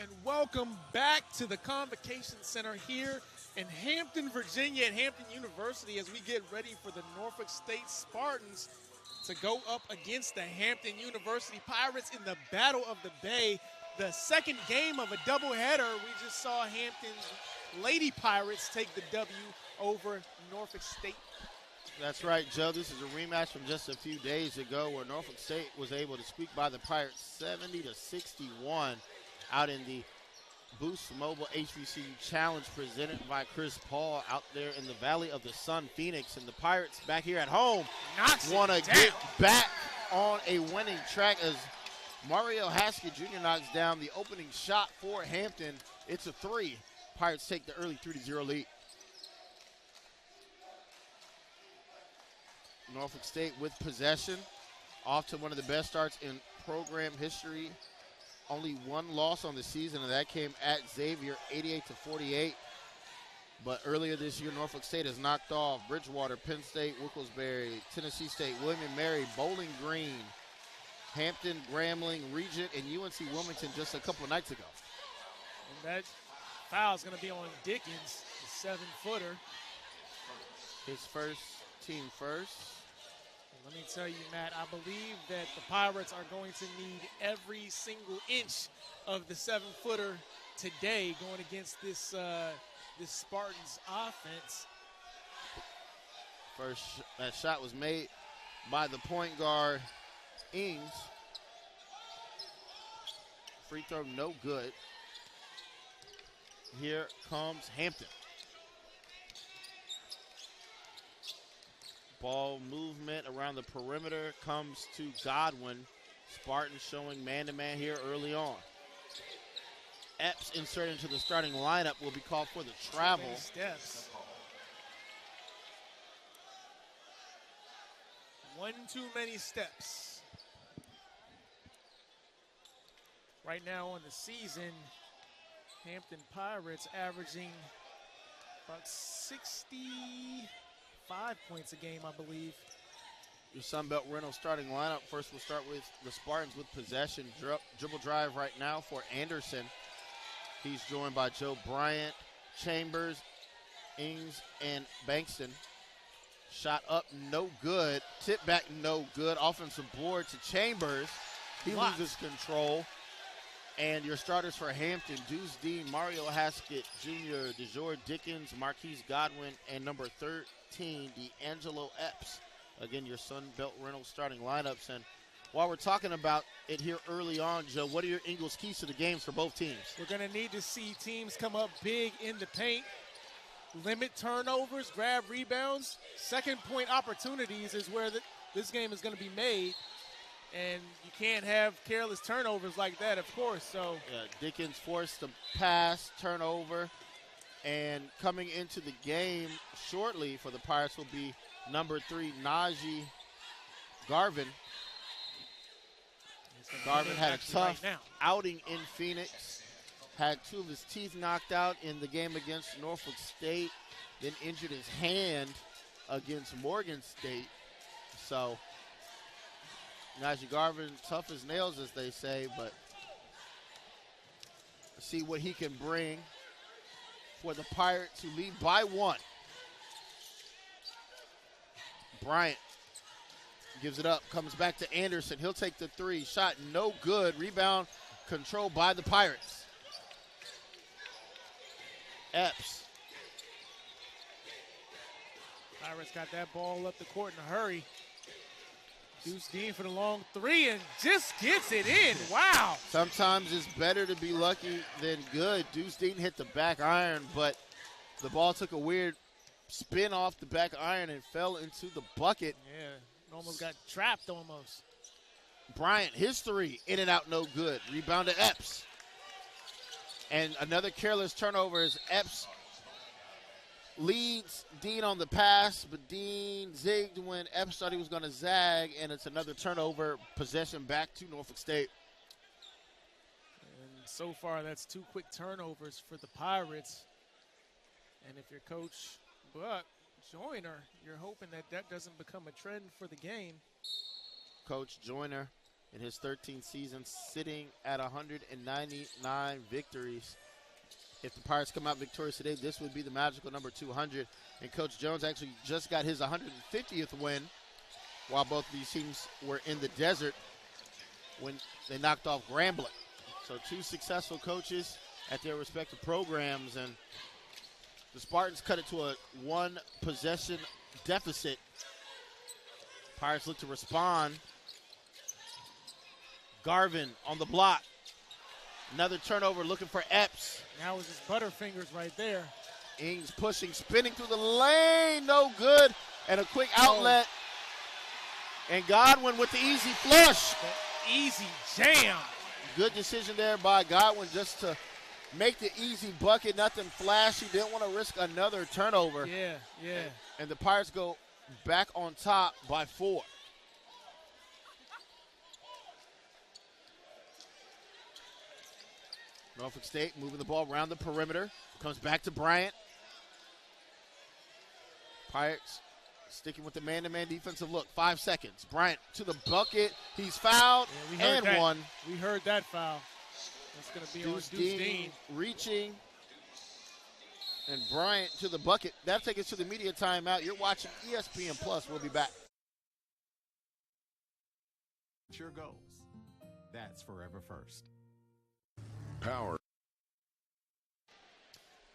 And welcome back to the Convocation Center here in Hampton, Virginia at Hampton University as we get ready for the Norfolk State Spartans to go up against the Hampton University Pirates in the Battle of the Bay. The second game of a doubleheader. We just saw Hampton's Lady Pirates take the W over Norfolk State. That's right, Joe. This is a rematch from just a few days ago where Norfolk State was able to squeak by the Pirates 70-61 out in the Boost Mobile HBCU Challenge presented by Chris Paul out there in the Valley of the Sun, Phoenix. And the Pirates back here at home want to get back on a winning track as Mario Haskett Jr. knocks down the opening shot for Hampton. It's a three. Pirates take the early 3-0 lead. Norfolk State with possession, off to one of the best starts in program history. Only one loss on the season, and that came at Xavier, 88-48. But earlier this year, Norfolk State has knocked off Bridgewater, Penn State, Wilkes-Barre, Tennessee State, William & Mary, Bowling Green, Hampton, Grambling, Regent, and UNC Wilmington just a couple of nights ago. And that foul is going to be on Dickens, the 7-footer. His first, team first. Let me tell you, Matt, I believe that the Pirates are going to need every single inch of the 7-footer today going against this Spartans offense. First, that shot was made by the point guard, Ings. Free throw, no good. Here comes Hampton. Ball movement around the perimeter comes to Godwin. Spartans showing man-to-man here early on. Epps inserted into the starting lineup will be called for the travel. Steps. One too many steps. Right now on the season, Hampton Pirates averaging about 65 points a game, I believe. Your Sunbelt Rental starting lineup. First, we'll start with the Spartans with possession. Dribble drive right now for Anderson. He's joined by Joe Bryant, Chambers, Ings, and Bankston. Shot up, no good. Tip back, no good. Offensive board to Chambers. He loses control. And your starters for Hampton, Deuce Dean, Mario Haskett Jr., DeJour Dickens, Marquise Godwin, and number 13, D'Angelo Epps. Again, your Sunbelt Reynolds starting lineups. And while we're talking about it here early on, Joe, what are your Ingles keys to the games for both teams? We're going to need to see teams come up big in the paint, limit turnovers, grab rebounds. Second point opportunities is where this game is going to be made. And you can't have careless turnovers like that, of course. So yeah, Dickens forced the pass, turnover. And coming into the game shortly for the Pirates will be number 3, Najee Garvin. Garvin had a tough outing in Phoenix. Had 2 of his teeth knocked out in the game against Norfolk State. Then injured his hand against Morgan State. So Najee Garvin, tough as nails, as they say, but see what he can bring for the Pirates who lead by 1. Bryant gives it up, comes back to Anderson. He'll take the 3. Shot no good. Rebound controlled by the Pirates. Epps. Pirates got that ball up the court in a hurry. Deuce Dean for the long 3 and just gets it in. Wow. Sometimes it's better to be lucky than good. Deuce Dean hit the back iron, but the ball took a weird spin off the back iron and fell into the bucket. Yeah, it almost got trapped almost. Bryant, his 3, in and out, no good. Rebound to Epps. And another careless turnover as Epps leads Dean on the pass, but Dean zigged when Epps thought he was going to zag, and it's another turnover, possession back to Norfolk State. And so far, that's 2 quick turnovers for the Pirates. And if you're Coach Buck Joyner, you're hoping that doesn't become a trend for the game. Coach Joyner in his 13th season, sitting at 199 victories. If the Pirates come out victorious today, this would be the magical number 200. And Coach Jones actually just got his 150th win while both of these teams were in the desert when they knocked off Grambling. So two successful coaches at their respective programs, and the Spartans cut it to a one-possession deficit. Pirates look to respond. Garvin on the block. Another turnover looking for Epps. Now it's his Butterfingers right there. Ings pushing, spinning through the lane. No good. And a quick outlet. And Godwin with the easy flush. The easy jam. Good decision there by Godwin just to make the easy bucket. Nothing flashy. Didn't want to risk another turnover. Yeah. And the Pirates go back on top by 4. Norfolk State moving the ball around the perimeter. Comes back to Bryant. Pirates sticking with the man-to-man defensive look. 5 seconds. Bryant to the bucket. He's fouled and one. We heard that foul. That's going to be on Deuce Dean. Reaching. And Bryant to the bucket. That'll take us to the media timeout. You're watching ESPN Plus. We'll be back. Your goals. That's forever first. Power.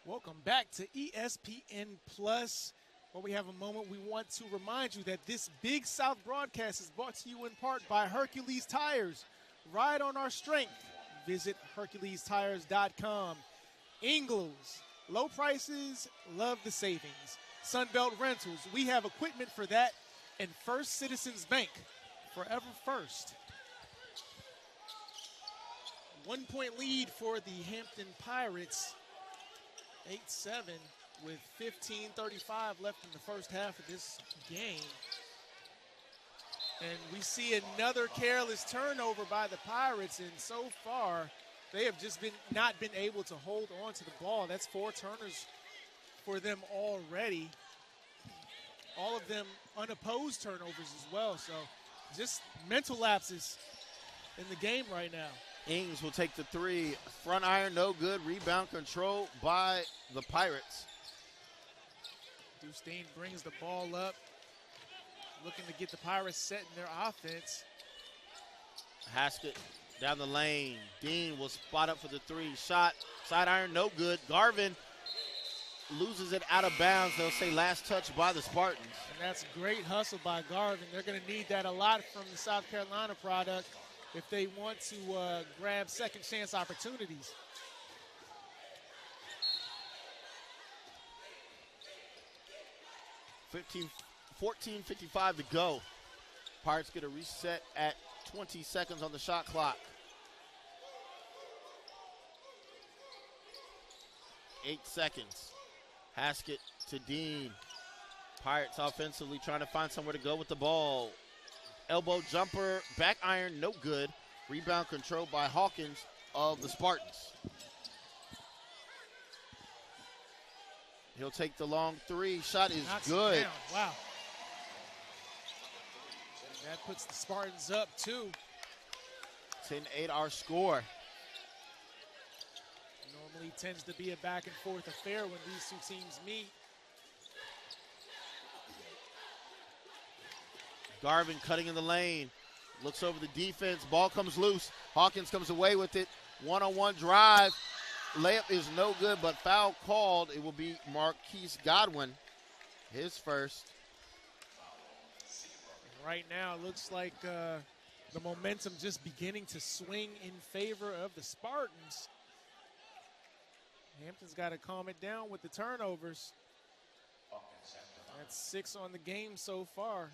Welcome back to ESPN Plus, where we have a moment. We want to remind you that this Big South broadcast is brought to you in part by Hercules Tires. Ride on our strength. Visit HerculesTires.com. Ingles. Low prices, love the savings. Sunbelt Rentals. We have equipment for that. And First Citizens Bank. Forever first. 1 point lead for the Hampton Pirates. 8-7 with 15:35 left in the first half of this game. And we see another careless turnover by the Pirates, and so far they have just not been able to hold on to the ball. That's 4 turners for them already. All of them unopposed turnovers as well. So just mental lapses in the game right now. Ings will take the 3. Front iron, no good. Rebound control by the Pirates. Deuce Dean brings the ball up, looking to get the Pirates set in their offense. Haskett down the lane. Dean will spot up for the 3. Shot, side iron, no good. Garvin loses it out of bounds. They'll say last touch by the Spartans. And that's great hustle by Garvin. They're going to need that a lot from the South Carolina product if they want to grab second chance opportunities. $14.55 to go. Pirates get a reset at 20 seconds on the shot clock. 8 seconds. Haskett to Dean. Pirates offensively trying to find somewhere to go with the ball. Elbow jumper, back iron, no good. Rebound control by Hawkins of the Spartans. He'll take the long 3. Shot is good. Wow. That puts the Spartans up, too. 10-8 our score. Normally tends to be a back-and-forth affair when these two teams meet. Garvin cutting in the lane. Looks over the defense. Ball comes loose. Hawkins comes away with it. One-on-one drive. Layup is no good, but foul called. It will be Marquise Godwin, his first. Right now, it looks like the momentum just beginning to swing in favor of the Spartans. Hampton's got to calm it down with the turnovers. That's 6 on the game so far.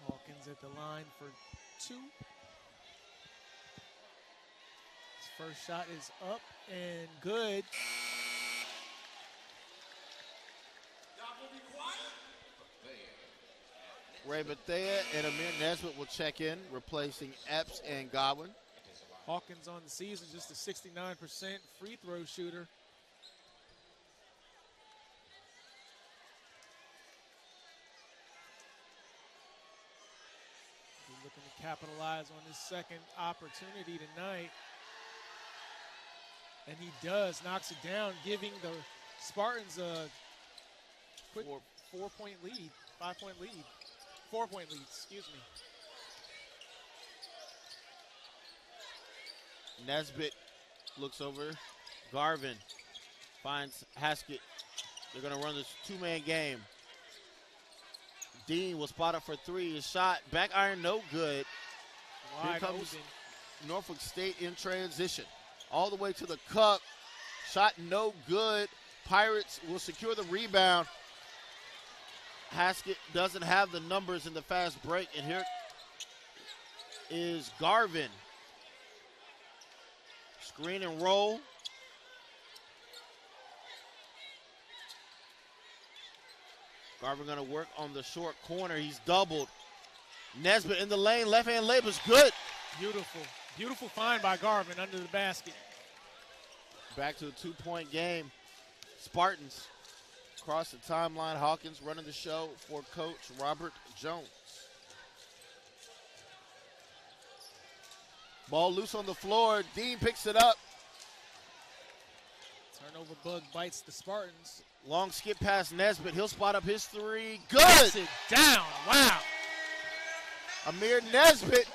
Hawkins at the line for 2. His first shot is up and good. Ray Bethea and Amir Nesbitt will check in, replacing Epps and Godwin. Hawkins on the season, just a 69% free throw shooter. He's looking to capitalize on his second opportunity tonight. And he does, knocks it down, giving the Spartans a quick 4-point lead, 5-point lead, 4-point lead, excuse me. Nesbitt looks over. Garvin finds Haskett. They're going to run this two-man game. Dean will spot up for three. His shot, back iron, no good. Wide Here comes open. Norfolk State in transition. All the way to the cup. Shot no good. Pirates will secure the rebound. Haskett doesn't have the numbers in the fast break. And here is Garvin. Screen and roll. Garvin going to work on the short corner. He's doubled. Nesbitt in the lane. Left-hand layup is good. Beautiful. Beautiful find by Garvin under the basket. Back to a two-point game. Spartans across the timeline. Hawkins running the show for Coach Robert Jones. Ball loose on the floor. Dean picks it up. Turnover bug bites the Spartans. Long skip past Nesbitt. He'll spot up his three. Good. Puts it down. Wow. Amir Nesbitt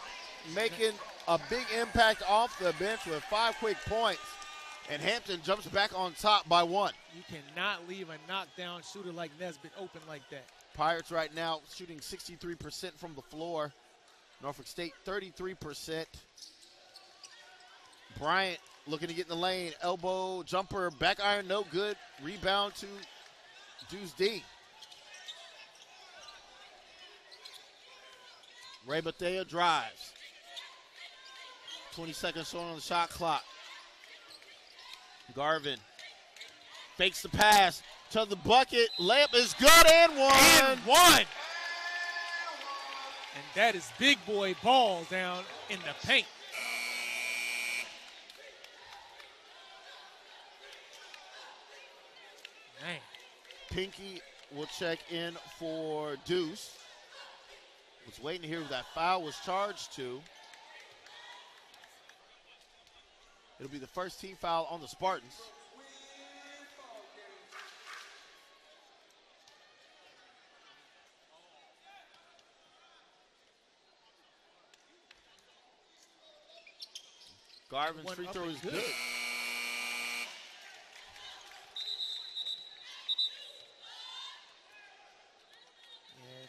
making a big impact off the bench with 5 quick points. And Hampton jumps back on top by 1. You cannot leave a knockdown shooter like Nesbitt open like that. Pirates right now shooting 63% from the floor. Norfolk State 33%. Bryant looking to get in the lane. Elbow jumper, back iron, no good. Rebound to Deuce D. Ray Bethea drives. 20 seconds shown on the shot clock. Garvin fakes the pass to the bucket. Layup is good and one. And one. And that is big boy ball down in the paint. Man. Pinky will check in for Deuce. Was waiting to hear who that foul was charged to. It'll be the first team foul on the Spartans. Garvin's free throw is good. Yeah,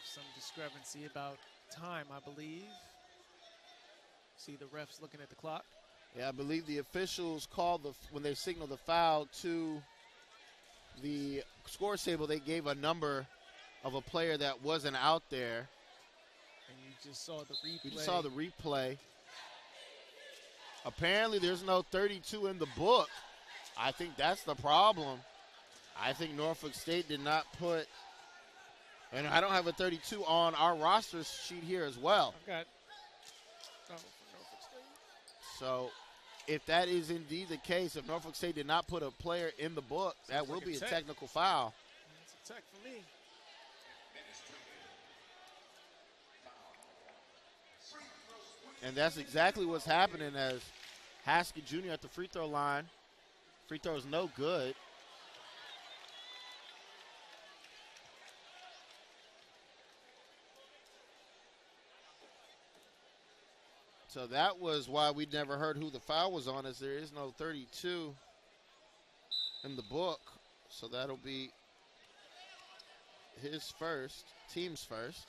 some discrepancy about time, I believe. See the refs looking at the clock. Yeah, I believe the officials called when they signaled the foul to the score table, they gave a number of a player that wasn't out there. And you just saw the replay. We just saw the replay. Apparently there's no 32 in the book. I think that's the problem. I think Norfolk State did not put, and I don't have a 32 on our roster sheet here as well. I've got for Norfolk State. So if that is indeed the case, if Norfolk State did not put a player in the book, that will be a technical foul. It's a tech for me. And that's exactly what's happening as Haskett Jr. at the free throw line. Free throw is no good. So that was why we never heard who the foul was on, as there is no 32 in the book. So that'll be his first, team's first.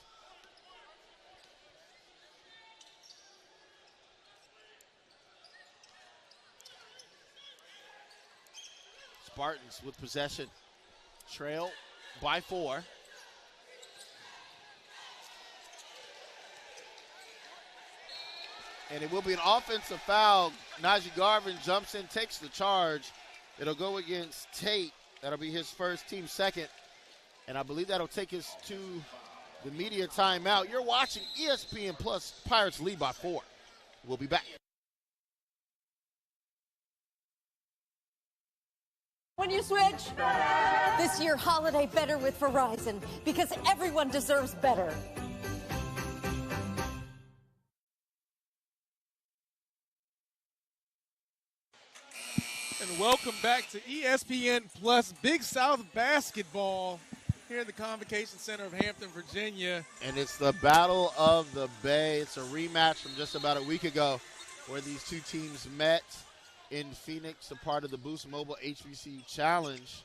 Spartans with possession. Trail by 4. And it will be an offensive foul. Najee Garvin jumps in, takes the charge. It'll go against Tate. That'll be his first, team second. And I believe that'll take us to the media timeout. You're watching ESPN Plus. Pirates lead by 4. We'll be back. When you switch, this year holiday better with Verizon because everyone deserves better. And welcome back to ESPN Plus Big South Basketball here in the Convocation Center of Hampton, Virginia. And it's the Battle of the Bay. It's a rematch from just about a week ago where these two teams met in Phoenix, a part of the Boost Mobile HBCU Challenge.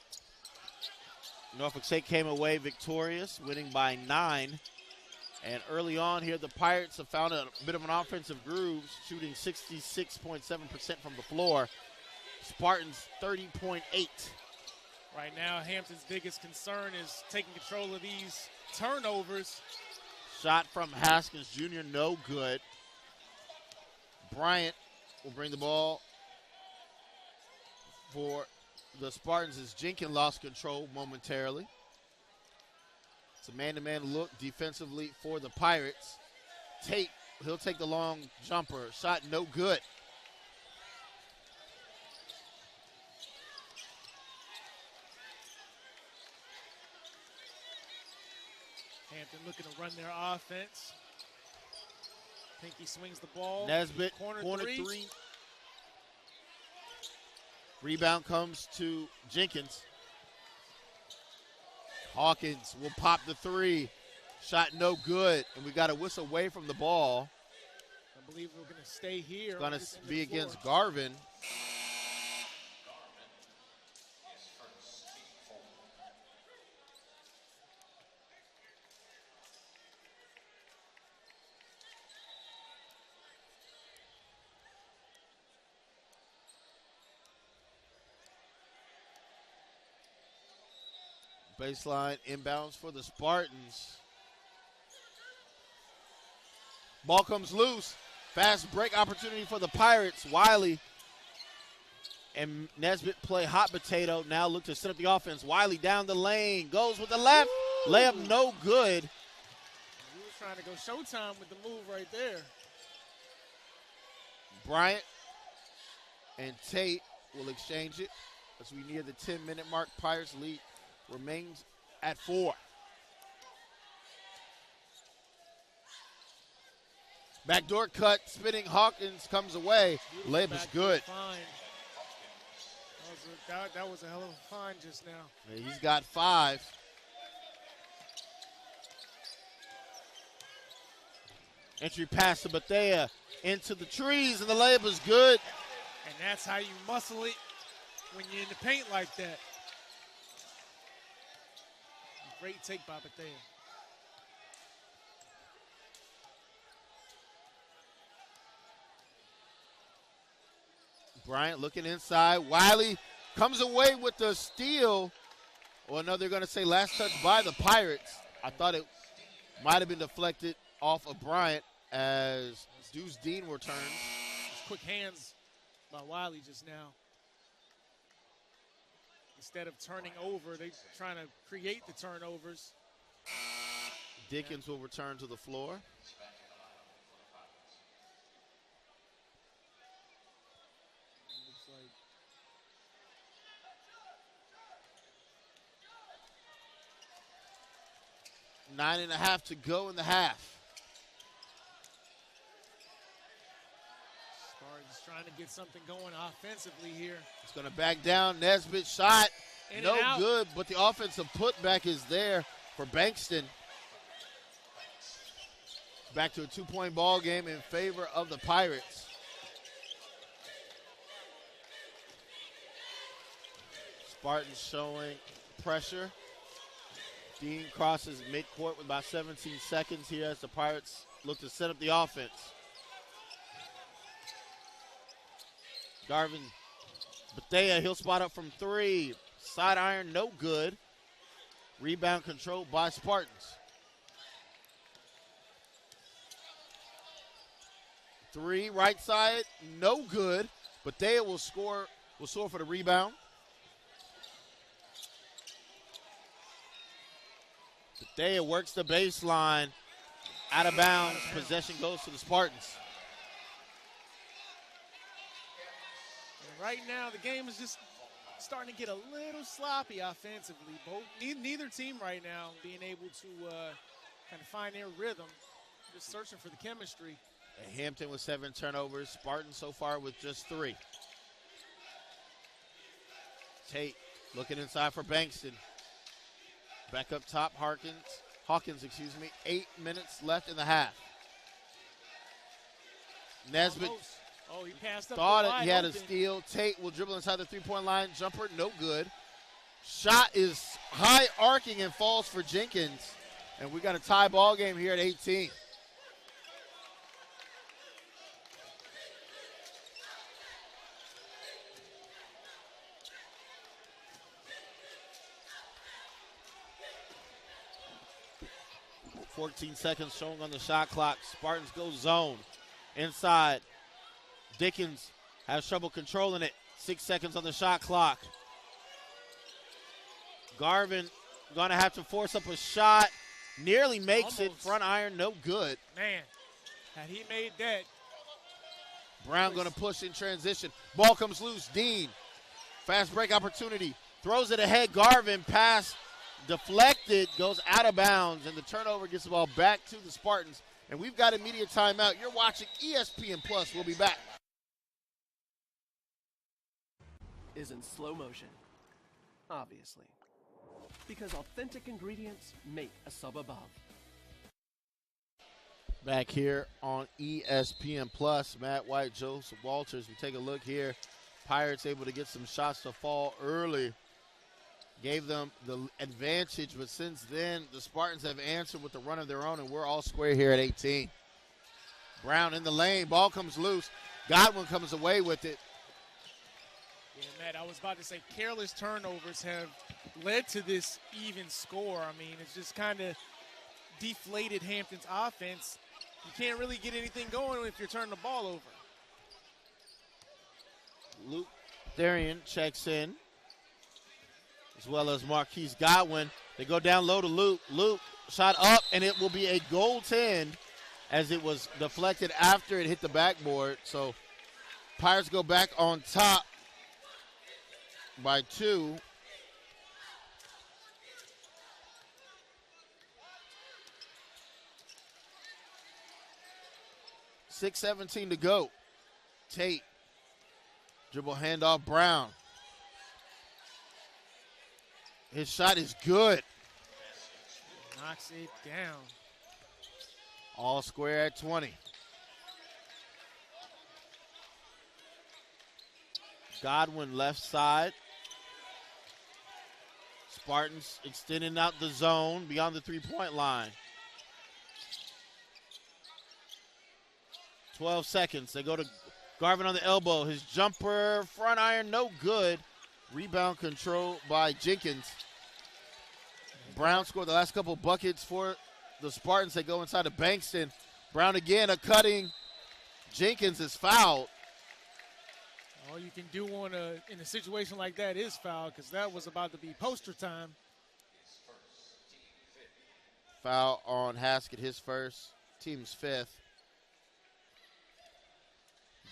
Norfolk State came away victorious, winning by 9. And early on here, the Pirates have found a bit of an offensive groove, shooting 66.7% from the floor. Spartans 30.8. Right now, Hampton's biggest concern is taking control of these turnovers. Shot from Haskins Jr., no good. Bryant will bring the ball for the Spartans as Jenkins lost control momentarily. It's a man-to-man look defensively for the Pirates. Tate, he'll take the long jumper. Shot no good. Hampton looking to run their offense. Pinky swings the ball. Nesbitt, corner three. Rebound comes to Jenkins. Hawkins will pop the three. Shot no good, and we got a whistle away from the ball. I believe we're going to stay here. It's going to be against Garvin. Baseline inbounds for the Spartans. Ball comes loose. Fast break opportunity for the Pirates. Wiley and Nesbitt play hot potato. Now look to set up the offense. Wiley down the lane. Goes with the left. Woo! Layup no good. He was trying to go showtime with the move right there. Bryant and Tate will exchange it as we near the 10-minute mark. Pirates lead remains at 4. Backdoor cut, spinning Hawkins comes away. Layup is good. That was a hell of a find just now. Yeah, he's got 5. Entry pass to Bethea into the trees, and the layup is good. And that's how you muscle it when you're in the paint like that. Great take by Bethea. Bryant looking inside. Wiley comes away with the steal. Or no, they're going to say last touch by the Pirates. I thought it might have been deflected off of Bryant as Deuce Dean returns. Just quick hands by Wiley just now. Instead of turning over, they're trying to create the turnovers. Dickens will return to the floor. Looks like 9.5 to go in the half. Spartans trying to get something going offensively here. It's going to back down. Nesbitt shot. In No and out. good, but the offensive putback is there for Bankston. Back to a 2-point ball game in favor of the Pirates. Spartans showing pressure. Dean crosses midcourt with about 17 seconds here as the Pirates look to set up the offense. Garvin Bethea, he'll spot up from 3. Side iron, no good. Rebound controlled by Spartans. 3, right side, no good. Bethea will soar for the rebound. Bethea works the baseline. Out of bounds. Possession goes to the Spartans. And right now, the game is just starting to get a little sloppy offensively. Neither team right now being able to kind of find their rhythm, just searching for the chemistry. And Hampton with 7 turnovers. Spartans so far with just 3. Tate looking inside for Bankston. Back up top, Hawkins, 8 minutes left in the half. Nesbitt he passed up. thought he had a steal. Tate will dribble inside the three-point line. Jumper, no good. Shot is high arcing and falls for Jenkins. And we got a tie ball game here at 18. .14 seconds showing on the shot clock. Spartans go zone. Inside. Dickens has trouble controlling it. 6 seconds on the shot clock. Garvin going to have to force up a shot. Nearly makes it. Front iron, no good. Man, had he made that. Brown going to push in transition. Ball comes loose. Dean. Fast break opportunity. Throws it ahead. Garvin pass deflected. Goes out of bounds. And the turnover gets the ball back to the Spartans. And we've got immediate timeout. You're watching ESPN Plus. We'll be back. Is in slow motion, obviously, because authentic ingredients make a sub above. Back here on ESPN Plus, Matt White, Joseph Walters. We take a look here. Pirates able to get some shots to fall early. Gave them the advantage, but since then, the Spartans have answered with a run of their own, and we're all square here at 18. Brown in the lane. Ball comes loose. Godwin comes away with it. Yeah, Matt, I was about to say careless turnovers have led to this even score. I mean, it's just kind of deflated Hampton's offense. You can't really get anything going if you're turning the ball over. Luke Therian checks in, as well as Marquise Godwin. They go down low to Luke. Luke shot up, and it will be a goaltend as it was deflected after it hit the backboard. So Pirates go back on top by 2. .6:17 to go. Tate. Dribble handoff Brown. His shot is good. Knocks it down. All square at 20. Godwin left side. Spartans extending out the zone beyond the three-point line. 12 seconds. They go to Garvin on the elbow. His jumper, front iron, no good. Rebound control by Jenkins. Brown scored the last couple buckets for the Spartans. They go inside to Bankston. Brown again, a cutting. Jenkins is fouled. All you can do in a situation like that is foul, because that was about to be poster time. Foul on Haskett, his first, team's 5th.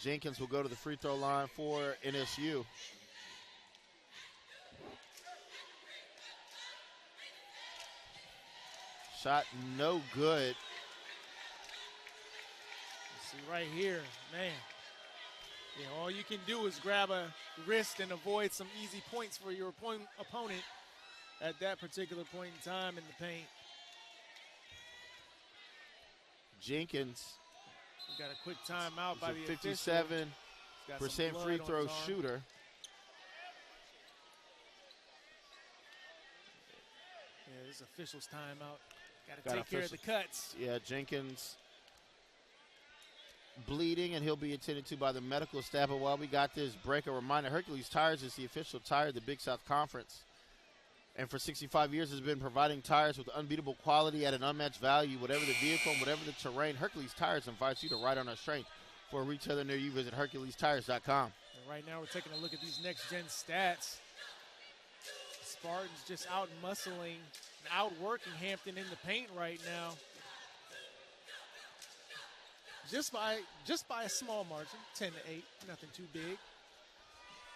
Jenkins will go to the free throw line for NSU. Shot no good. See right here, man. Yeah, all you can do is grab a wrist and avoid some easy points for your opponent at that particular point in time in the paint. Jenkins. We got a quick timeout by the 57% free throw shooter. Yeah, this official's timeout. Got to take care of the cuts. Yeah, Jenkins bleeding, and he'll be attended to by the medical staff. But while we got this break, a reminder, Hercules Tires is the official tire of the Big South Conference. And for 65 years has been providing tires with unbeatable quality at an unmatched value. Whatever the vehicle and whatever the terrain, Hercules Tires invites you to ride on our strength. For a retailer near you, visit HerculesTires.com. And right now we're taking a look at these next-gen stats. The Spartans just out-muscling and outworking Hampton in the paint right now. Just by a small margin, 10-8, nothing too big.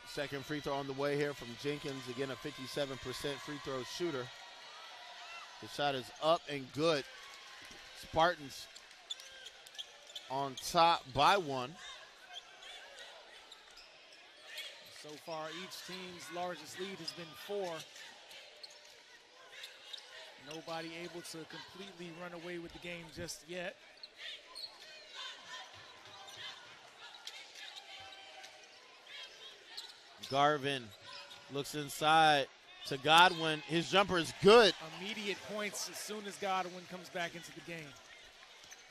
Second free throw on the way here from Jenkins. Again, a 57% free throw shooter. The shot is up and good. Spartans on top by 1. So far, each team's largest lead has been 4. Nobody able to completely run away with the game just yet. Garvin looks inside to Godwin. His jumper is good. Immediate points as soon as Godwin comes back into the game.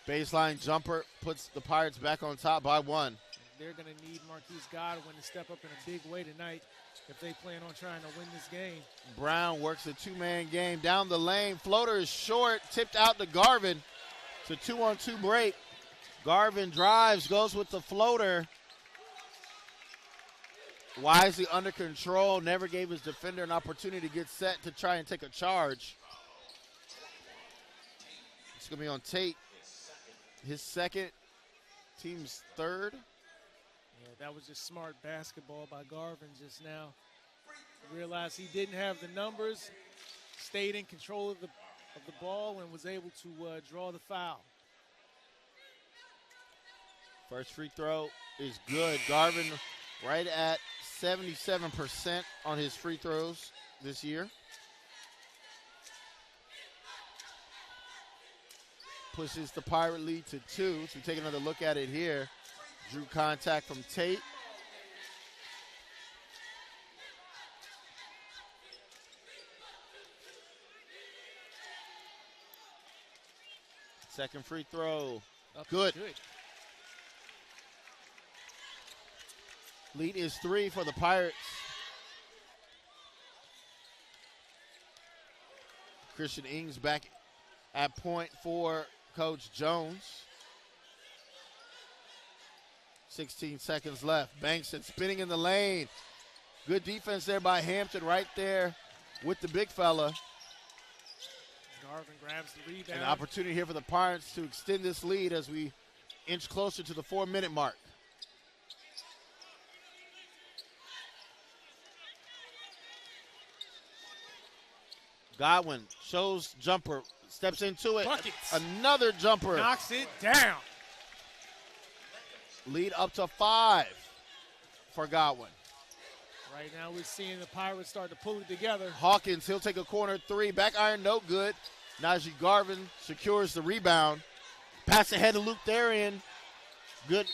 Baseline jumper puts the Pirates back on top by 1. They're going to need Marquise Godwin to step up in a big way tonight if they plan on trying to win this game. Brown works a 2-man game down the lane. Floater is short, tipped out to Garvin. It's a 2-on-2 break. Garvin drives, goes with the floater. Wisely under control, never gave his defender an opportunity to get set to try and take a charge. It's going to be on Tate. His second, team's third. Yeah, that was just smart basketball by Garvin just now. Realized he didn't have the numbers, stayed in control of the ball, and was able to draw the foul. First free throw is good. Garvin right at 77% on his free throws this year. Pushes the Pirate lead to 2. So we take another look at it here. Drew contact from Tate. Second free throw. Good. Lead is 3 for the Pirates. Christian Ings back at point for Coach Jones. 16 seconds left. Bankston spinning in the lane. Good defense there by Hampton right there with the big fella. Garvin grabs the rebound. An opportunity here for the Pirates to extend this lead as we inch closer to the 4-minute mark. Godwin shows jumper, steps into it. Buckets. Another jumper. Knocks it down. Lead up to 5 for Godwin. Right now we're seeing the Pirates start to pull it together. Hawkins, he'll take a corner 3. Back iron, no good. Najee Garvin secures the rebound. Pass ahead to Luke Therian. Good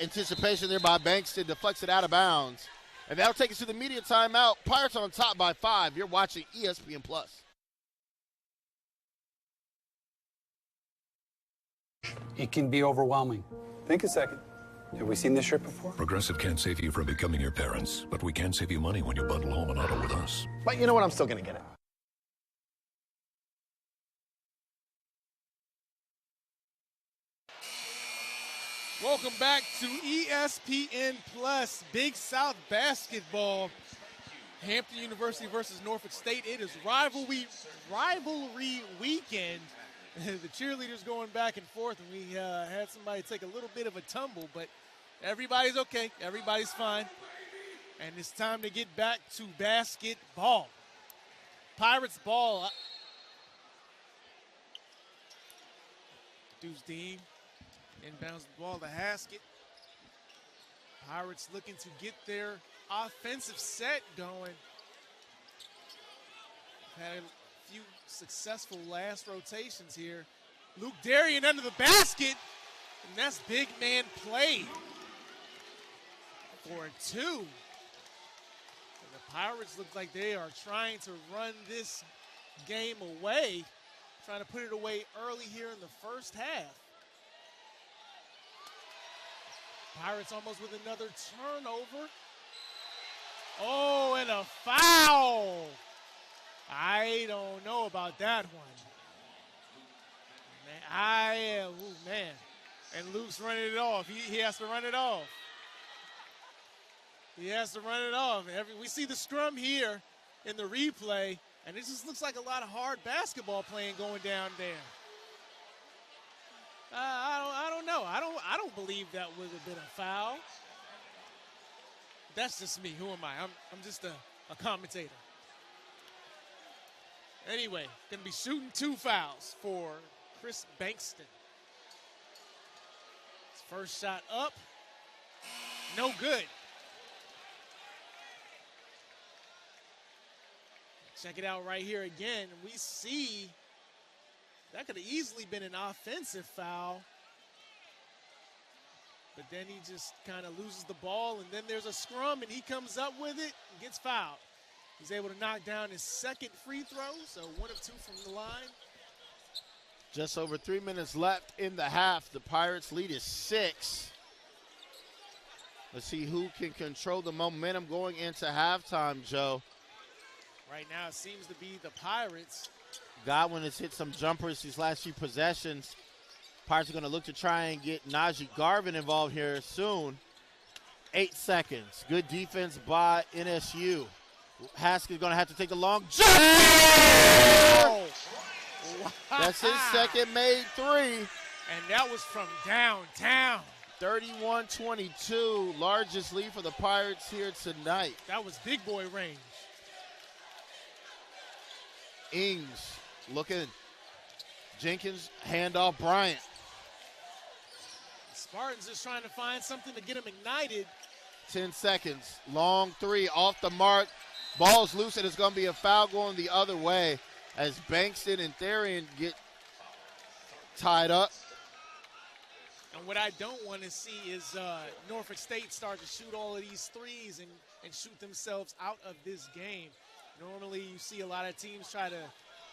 anticipation there by Bankston. Deflects it out of bounds. And that'll take us to the media timeout. Pirates on top by 5. You're watching ESPN+. It can be overwhelming. Think a second. Have we seen this shirt before? Progressive can't save you from becoming your parents, but we can save you money when you bundle home and auto with us. But you know what? I'm still going to get it. Welcome back to ESPN Plus Big South Basketball. Hampton University versus Norfolk State. It is rivalry weekend. The cheerleaders going back and forth, and we had somebody take a little bit of a tumble, but everybody's okay. Everybody's fine. And it's time to get back to basketball. Pirates ball. Deuce Dean inbounds the ball to Haskett. Pirates looking to get their offensive set going. Had a few successful last rotations here. Luke Darien under the basket, and that's big man play for a 2. And the Pirates look like they are trying to run this game away, trying to put it away early here in the first half. Pirates almost with another turnover. Oh, and a foul. I don't know about that one. Man, And Luke's running it off. He has to run it off. He has to run it off. We see the scrum here in the replay, and it just looks like a lot of hard basketball playing going down there. I don't know. I don't believe that would have been a foul. that's just me. Who am I? I'm just a commentator. Anyway, going to be shooting 2 fouls for Chris Bankston. His first shot up, no good. Check it out right here again. We see that could have easily been an offensive foul. But then he just kind of loses the ball, and then there's a scrum, and he comes up with it and gets fouled. He's able to knock down his second free throw, so 1 of 2 from the line. Just over 3 minutes left in the half. The Pirates' lead is 6. Let's see who can control the momentum going into halftime, Joe. Right now it seems to be the Pirates. Godwin has hit some jumpers these last few possessions. Pirates are going to look to try and get Najee Garvin involved here soon. 8 seconds. Good defense by NSU. Haskell's going to have to take the long jump. Oh. Wow. That's his second made 3. And that was from downtown. 31-22, largest lead for the Pirates here tonight. That was big boy range. Ings looking. Jenkins, handoff Bryant. Spartans just trying to find something to get him ignited. 10 seconds. Long 3 off the mark. Ball's loose, and it's going to be a foul going the other way as Bankston and Therian get tied up. And what I don't want to see is Norfolk State start to shoot all of these threes and shoot themselves out of this game. Normally you see a lot of teams try to,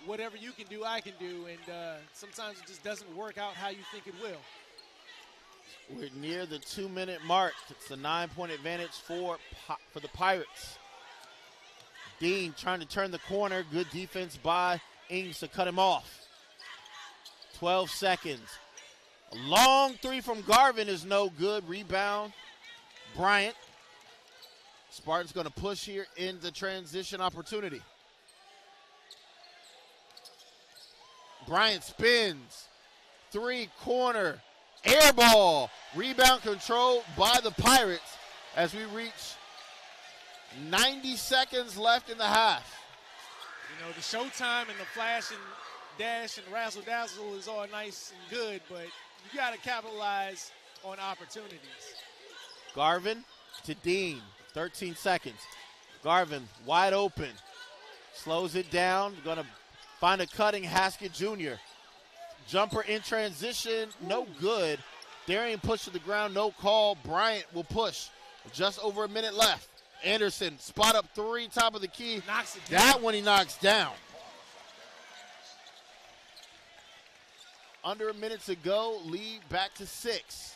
whatever you can do, I can do, and sometimes it just doesn't work out how you think it will. We're near the 2-minute mark. It's a 9-point advantage for the Pirates. Dean trying to turn the corner. Good defense by Ings to cut him off. 12 seconds. A long 3 from Garvin is no good. Rebound, Bryant. Spartans going to push here in the transition opportunity. Bryant spins. 3 corner. Air ball. Rebound controlled by the Pirates as we reach 90 seconds left in the half. You know, the showtime and the flash and dash and razzle dazzle is all nice and good, but you got to capitalize on opportunities. Garvin to Dean. 13 seconds. Garvin wide open. Slows it down. Going to find a cutting Haskell Jr. Jumper in transition. No good. Darian pushed to the ground. No call. Bryant will push. Just over a minute left. Anderson, spot up 3, top of the key. Knocks it down. That one he knocks down. Under a minute to go. Lead back to 6.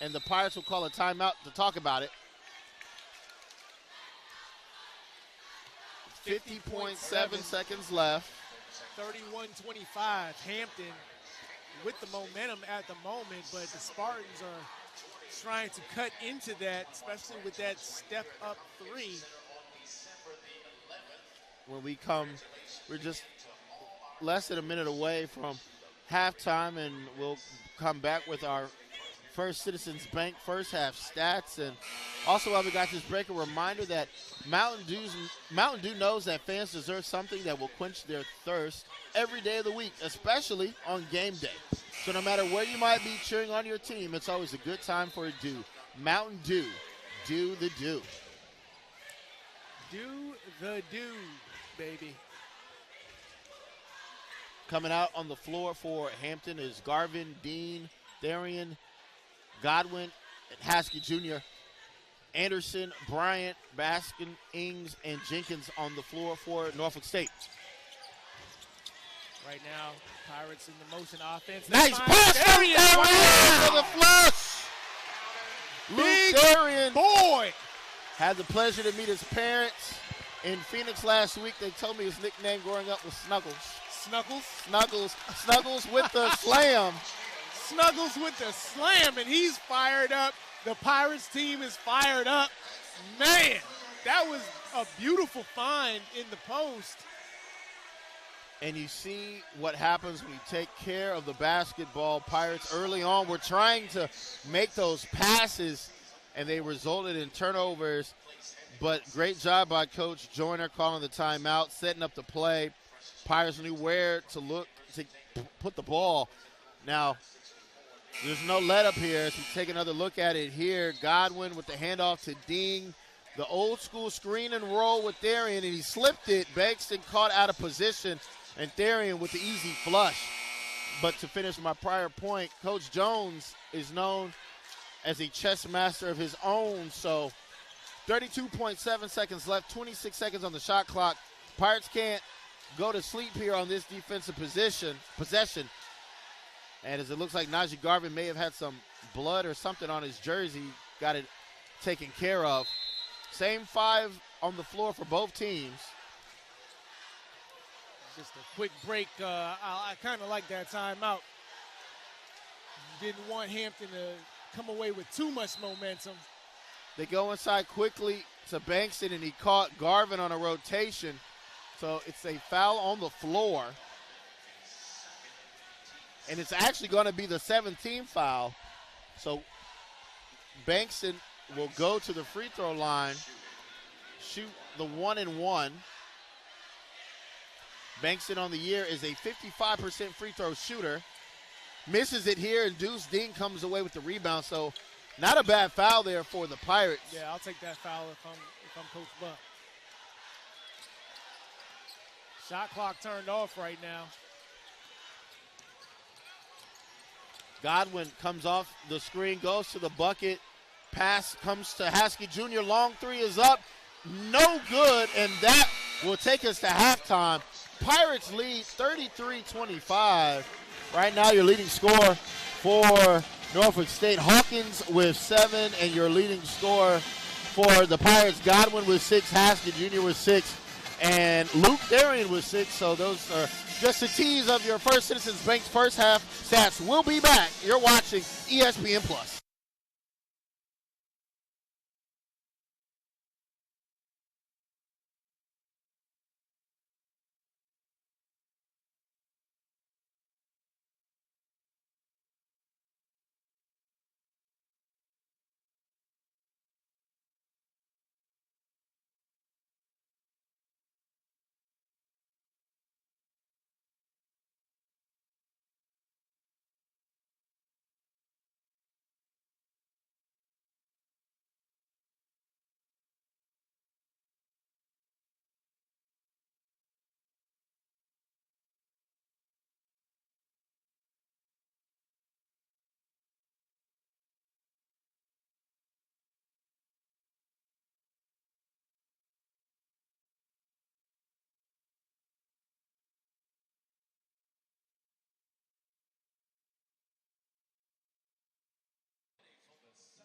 And the Pirates will call a timeout to talk about it. 50.7 seconds left. 31-25. Hampton with the momentum at the moment, but the Spartans are trying to cut into that, especially with that step-up 3. When we come, we're just less than a minute away from halftime, and we'll come back with our first Citizens Bank first half stats. And also, while we got this break, a reminder that Mountain Dew knows that fans deserve something that will quench their thirst every day of the week, especially on game day. So no matter where you might be cheering on your team, it's always a good time for a Dew. Mountain Dew. Do the Dew. Do the Dew, baby. Coming out on the floor for Hampton is Garvin, Dean, Therian, Godwin, and Haskell Jr. Anderson, Bryant, Baskin, Ings, and Jenkins on the floor for Norfolk State. Right now, Pirates in the motion offense. Nice pass from Therian for the flush. Big Therian boy. had the pleasure to meet his parents in Phoenix last week. They told me his nickname growing up was Snuggles. Snuggles? Snuggles with the slam. Snuggles with the slam, and he's fired up. The Pirates team is fired up. Man, that was a beautiful find in the post. And you see what happens when you take care of the basketball. Pirates early on were trying to make those passes, and they resulted in turnovers. But great job by Coach Joyner calling the timeout, setting up the play. Pirates knew where to look to put the ball. Now, there's no let up here as we take another look at it here. Godwin with the handoff to Ding. The old school screen and roll with Therian, and he slipped it. Bankston caught out of position, and Therian with the easy flush. But to finish my prior point, Coach Jones is known as a chess master of his own. So 32.7 seconds left, 26 seconds on the shot clock. Pirates can't go to sleep here on this defensive possession. And as it looks like Najee Garvin may have had some blood or something on his jersey, got it taken care of. Same 5 on the floor for both teams. Just a quick break. I kind of like that timeout. Didn't want Hampton to come away with too much momentum. They go inside quickly to Bankston, and he caught Garvin on a rotation. So it's a foul on the floor. And it's actually going to be the 17th foul. So Bankston will go to the free throw line, shoot the 1-and-1. Bankston on the year is a 55% free throw shooter. Misses it here, and Deuce Ding comes away with the rebound. So not a bad foul there for the Pirates. Yeah, I'll take that foul if I'm Coach Buck. Shot clock turned off right now. Godwin comes off the screen, goes to the bucket. Pass comes to Haskell Jr. Long three is up. No good, and that will take us to halftime. Pirates lead 33-25. Right now, your leading scorer for Norfolk State, Hawkins with 7, and your leading scorer for the Pirates, Godwin with 6, Haskell Jr. with 6, and Luke Therian with 6. So those are just a tease of your First Citizens Bank's first half stats. We'll be back. You're watching ESPN Plus.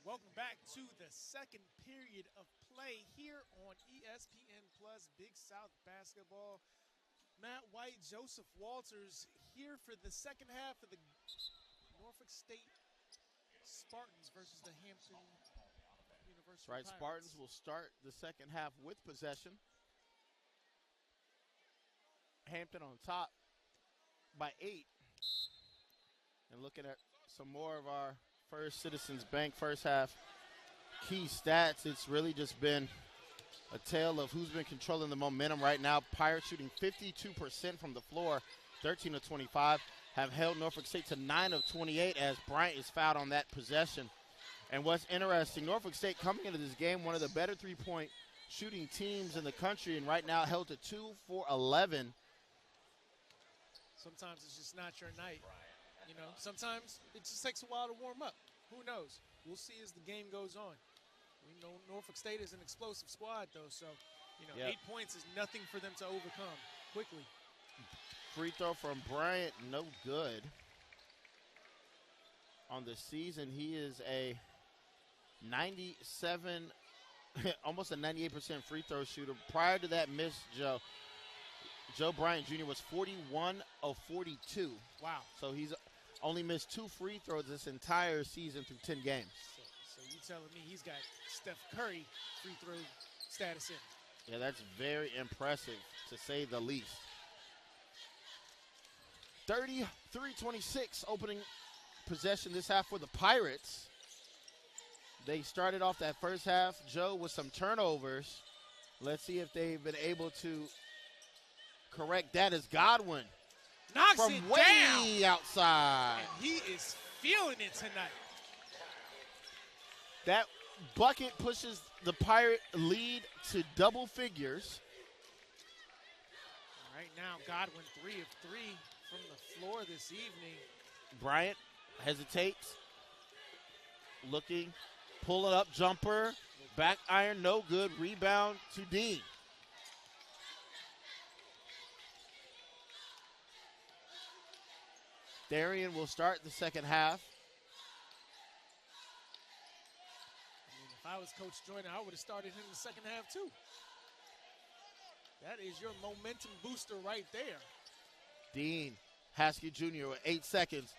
Welcome back to the second period of play here on ESPN Plus Big South Basketball. Matt White, Joseph Walters here for the second half of the Norfolk State Spartans versus the Hampton University Right, Pirates. Spartans will start the second half with possession. Hampton on top by 8. And looking at some more of our First Citizens Bank first half key stats, it's really just been a tale of who's been controlling the momentum right now. Pirates shooting 52% from the floor, 13 of 25, have held Norfolk State to 9 of 28 as Bryant is fouled on that possession. And what's interesting, Norfolk State coming into this game, one of the better three-point shooting teams in the country, and right now held to 2 for 11. Sometimes it's just not your night. You know, sometimes it just takes a while to warm up. Who knows? We'll see as the game goes on. We know Norfolk State is an explosive squad, though, so, 8 points is nothing for them to overcome quickly. Free throw from Bryant, no good. On the season, he is a 97, almost a 98% free throw shooter. Prior to that miss, Joe Bryant Jr. was 41 of 42. Wow. So he's only missed 2 free throws this entire season through 10 games. So you telling me he's got Steph Curry free throw status in. Yeah, that's very impressive, to say the least. 33-26 opening possession this half for the Pirates. They started off that first half, Joe, with some turnovers. Let's see if they've been able to correct that as Godwin Knocks from it way down. outside. And he is feeling it tonight. That bucket pushes the Pirate lead to double figures. Right now, Godwin 3 of 3 from the floor this evening. Bryant hesitates, looking, pulling up, jumper, back iron, no good, rebound to Dean. Darian will start the second half. I mean, if I was Coach Joyner, I would have started him in the second half too. That is your momentum booster right there. Dean, Haskell Jr. with 8 seconds.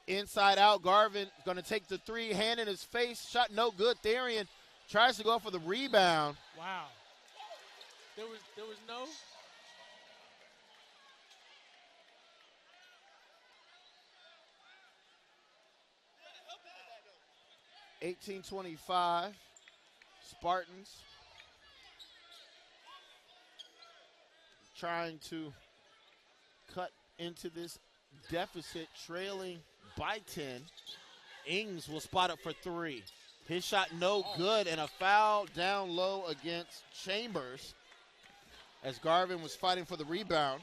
Inside out, Garvin going to take the three, hand in his face, shot no good. Darian tries to go for the rebound. Wow. There was no. (18:25) Spartans trying to cut into this deficit, trailing by 10. Ings will spot up for three. His shot no good, and a foul down low against Chambers as Garvin was fighting for the rebound.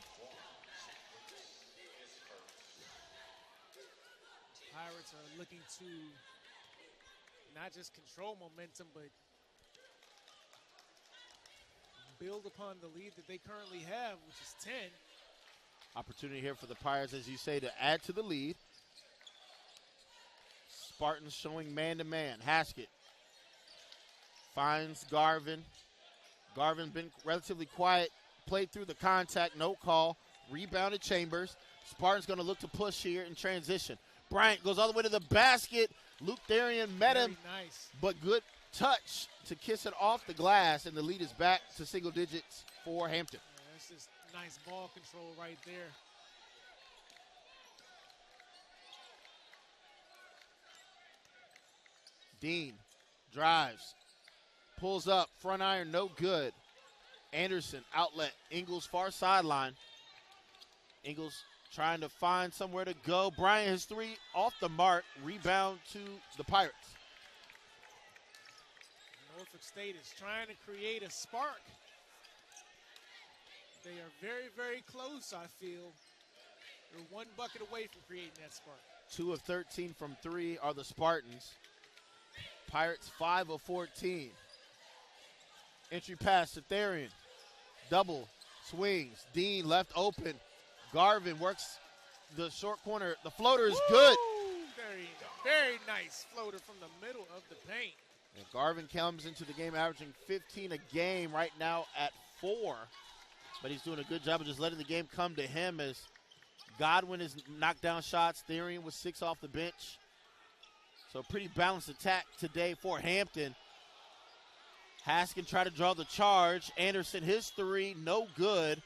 Pirates are looking to not just control momentum, but build upon the lead that they currently have, which is 10. Opportunity here for the Pirates, as you say, to add to the lead. Spartans showing man-to-man. Haskett finds Garvin. Garvin been relatively quiet, played through the contact, no call. Rebounded Chambers. Spartans going to look to push here in transition. Bryant goes all the way to the basket. Luke Darian met him, Nice. but good touch to kiss it off the glass, and the lead is back to single digits for Hampton. Yeah, that's just nice ball control right there. Dean drives, pulls up, front iron, no good. Anderson, outlet, Ingles far sideline. Ingles trying to find somewhere to go. Bryant has three off the mark. Rebound to the Pirates. Norfolk State is trying to create a spark. They are very, very close, I feel. They're one bucket away from creating that spark. 2 of 13 from three are the Spartans. Pirates 5 of 14. Entry pass to Therian. Double swings. Dean left open. Garvin works the short corner. The floater is good. Very, very nice floater from the middle of the paint. And Garvin comes into the game averaging 15 a game right now at 4. But he's doing a good job of just letting the game come to him as Godwin has knocked down shots. Therian with 6 off the bench. So pretty balanced attack today for Hampton. Haskin try to draw the charge. Anderson, his three, no good.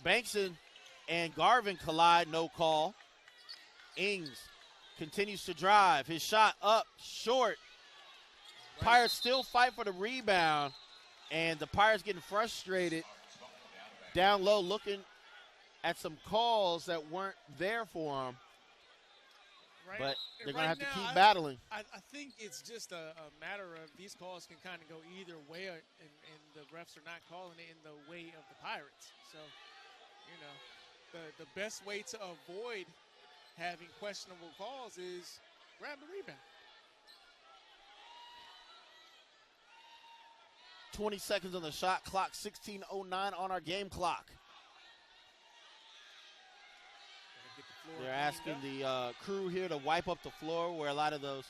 Bankson and Garvin collide, no call. Ings continues to drive. His shot up, short. Pirates still fight for the rebound. And the Pirates getting frustrated. Down low looking at some calls that weren't there for them. Right, But they're right going to have to now, keep battling. I think it's just a matter of these calls can kind of go either way, and the refs are not calling it in the way of the Pirates. So, you know, the best way to avoid having questionable calls is grab the rebound. 20 seconds on the shot clock, 16:09 on our game clock. They're asking the crew here to wipe up the floor where a lot of those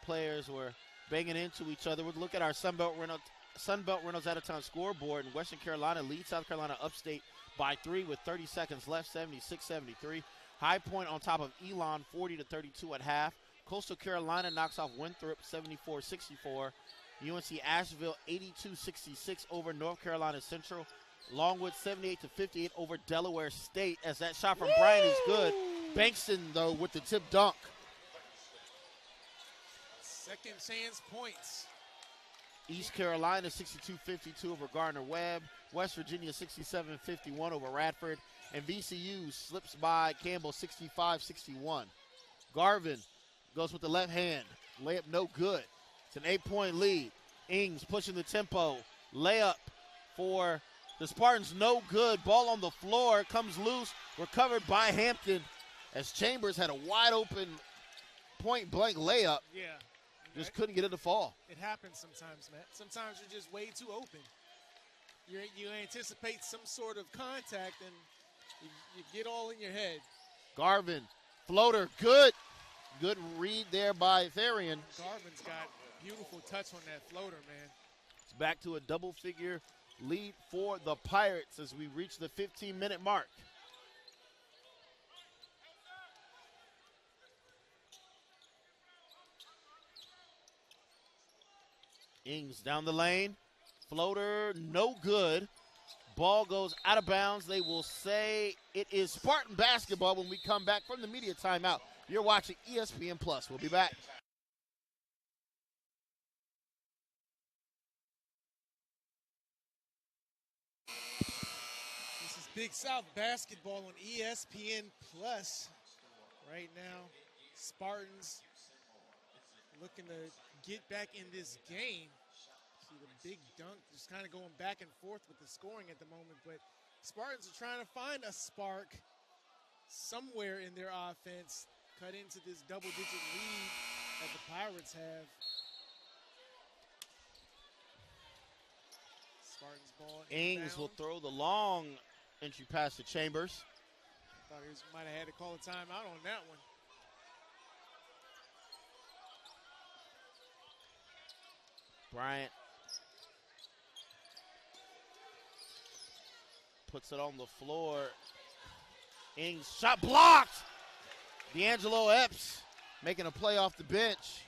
players were banging into each other. We'll look at our Sunbelt Reynolds out-of-town scoreboard. And Western Carolina leads South Carolina upstate by 3 with 30 seconds left, 76-73. High Point on top of Elon, 40-32 at half. Coastal Carolina knocks off Winthrop, 74-64. UNC Asheville, 82-66 over North Carolina Central. Longwood, 78-58 over Delaware State, as that shot from Bryant is good. Bankston, though, with the tip dunk. Second chance points. East Carolina 62-52 over Gardner-Webb. West Virginia 67-51 over Radford. And VCU slips by Campbell 65-61. Garvin goes with the left hand. Layup no good. It's an 8-point lead. Ings pushing the tempo. Layup for the Spartans, no good. Ball on the floor, comes loose, recovered by Hampton as Chambers had a wide open point-blank layup. Yeah. Just couldn't get it to fall. It happens sometimes, Matt. Sometimes you're just way too open. You anticipate some sort of contact, and you get all in your head. Garvin, floater, good. Good read there by Therian. Garvin's got beautiful touch on that floater, man. It's back to a double-figure lead for the Pirates as we reach the 15-minute mark. Ings down the lane. Floater, no good. Ball goes out of bounds. They will say it is Spartan basketball when we come back from the media timeout. You're watching ESPN Plus. We'll be back. This is Big South basketball on ESPN Plus. Right now, Spartans looking to get back in this game. See the big dunk just kind of going back and forth with the scoring at the moment, but Spartans are trying to find a spark somewhere in their offense, cut into this double-digit lead that the Pirates have. Spartans ball Ings inbound. will throw the long entry pass to Chambers. Thought he might have had to call a timeout on that one. Bryant puts it on the floor. Ings shot blocked. D'Angelo Epps making a play off the bench.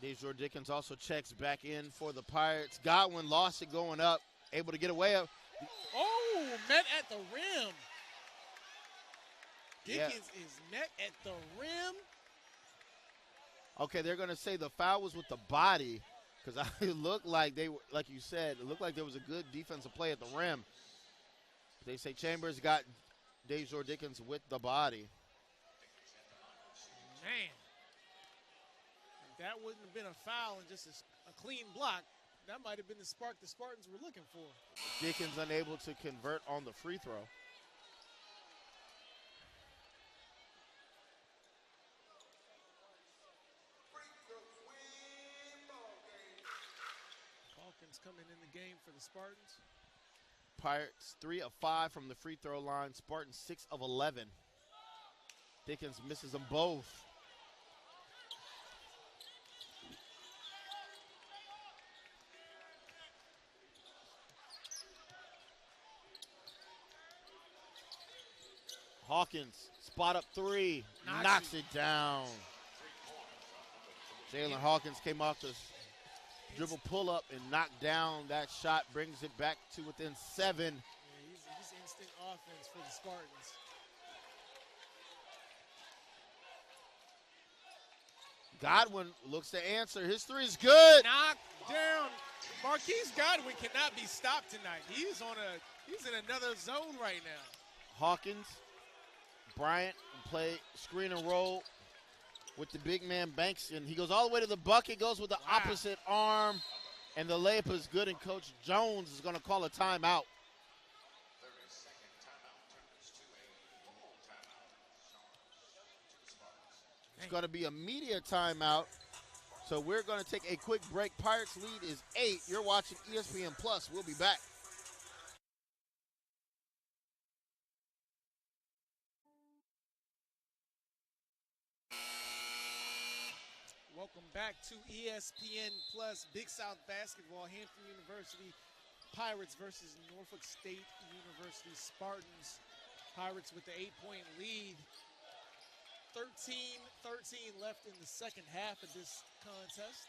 Dejor Dickens also checks back in for the Pirates. Godwin lost it going up, able to get away up. Oh, met at the rim. Dickens is met at the rim. Okay, they're going to say the foul was with the body because it looked like they were, like you said, it looked like there was a good defensive play at the rim. They say Chambers got Dejor Dickens with the body. Man, if that wouldn't have been a foul and just a clean block, that might have been the spark the Spartans were looking for. Dickens unable to convert on the free throw. Hawkins coming in the game for the Spartans. Pirates 3 of 5 from the free throw line. Spartans 6 of 11. Dickens misses them both. Hawkins, spot up three, knocks it down. Jalen Hawkins came off the dribble pull-up and knocked down that shot, brings it back to within 7. Yeah, he's instant offense for the Spartans. Godwin looks to answer. His three is good. Knocked down. Marquise Godwin cannot be stopped tonight. He's in another zone right now. Hawkins, Bryant play screen and roll with the big man Banks, and he goes all the way to the bucket, goes with the opposite arm, and the layup is good, and Coach Jones is going to call a timeout. It's going to be a media timeout, so we're going to take a quick break. Pirates lead is 8. You're watching ESPN Plus. We'll be back. Welcome back to ESPN Plus Big South Basketball. Hampton University Pirates versus Norfolk State University Spartans. Pirates with the 8-point lead. 13-13 left in the second half of this contest.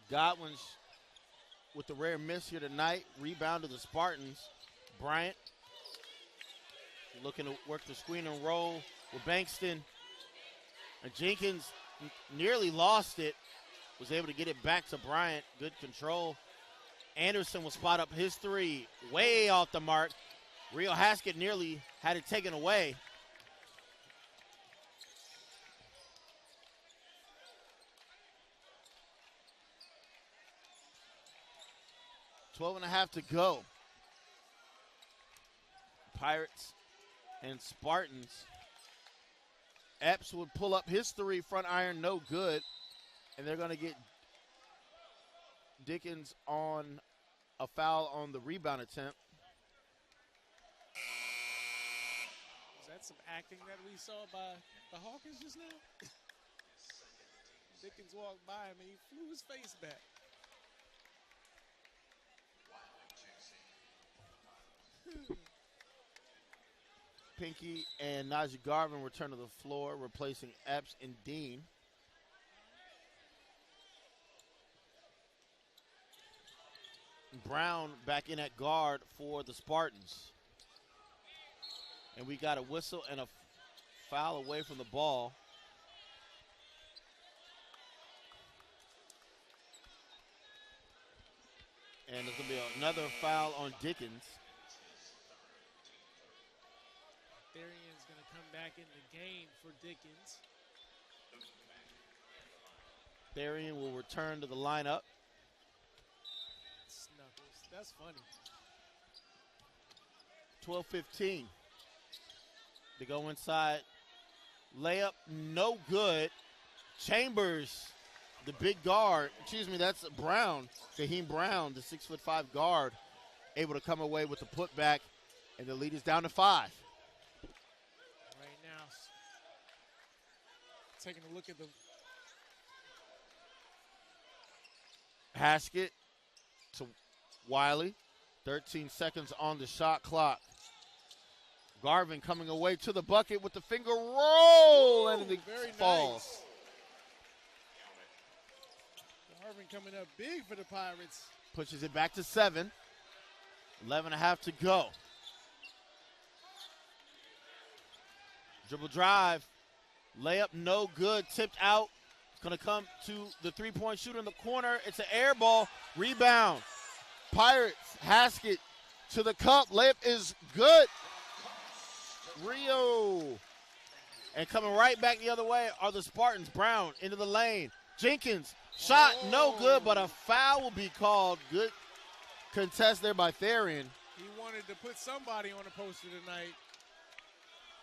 Godwin's with the rare miss here tonight. Rebound to the Spartans. Bryant looking to work the screen and roll with Bankston. And Jenkins nearly lost it. Was able to get it back to Bryant. Good control. Anderson will spot up his three. Way off the mark. Rio Haskett nearly had it taken away. .12.5 to go. Pirates and Spartans. Epps would pull up his three, front iron, no good. And they're going to get Dickens on a foul on the rebound attempt. Is that some acting that we saw by the Hawkins just now? Dickens walked by him and he flew his face back. Pinky and Najee Garvin return to the floor, replacing Epps and Dean. Brown back in at guard for the Spartans. And we got a whistle and a foul away from the ball. And there's going to be another foul on Dickens. Therian's going to come back in the game for Dickens. Therian will return to the lineup. Snuffles. That's funny. 12-15. They go inside. Layup, no good. Chambers, the big guard. Excuse me, that's Brown. Shaheem Brown, the 6'5" guard, able to come away with the putback, and the lead is down to 5. Right now, taking a look at the Haskett to Wiley. 13 seconds on the shot clock. Garvin coming away to the bucket with the finger roll, and it falls. Nice. Garvin coming up big for the Pirates. Pushes it back to 7. 11.5 to go. Dribble drive. Layup no good. Tipped out. Going to come to the three-point shooter in the corner. It's an air ball. Rebound. Pirates. Haskett to the cup. Layup is good. Rio. And coming right back the other way are the Spartans. Brown into the lane. Jenkins. Shot no good, but a foul will be called. Good contest there by Therian. He wanted to put somebody on the poster tonight.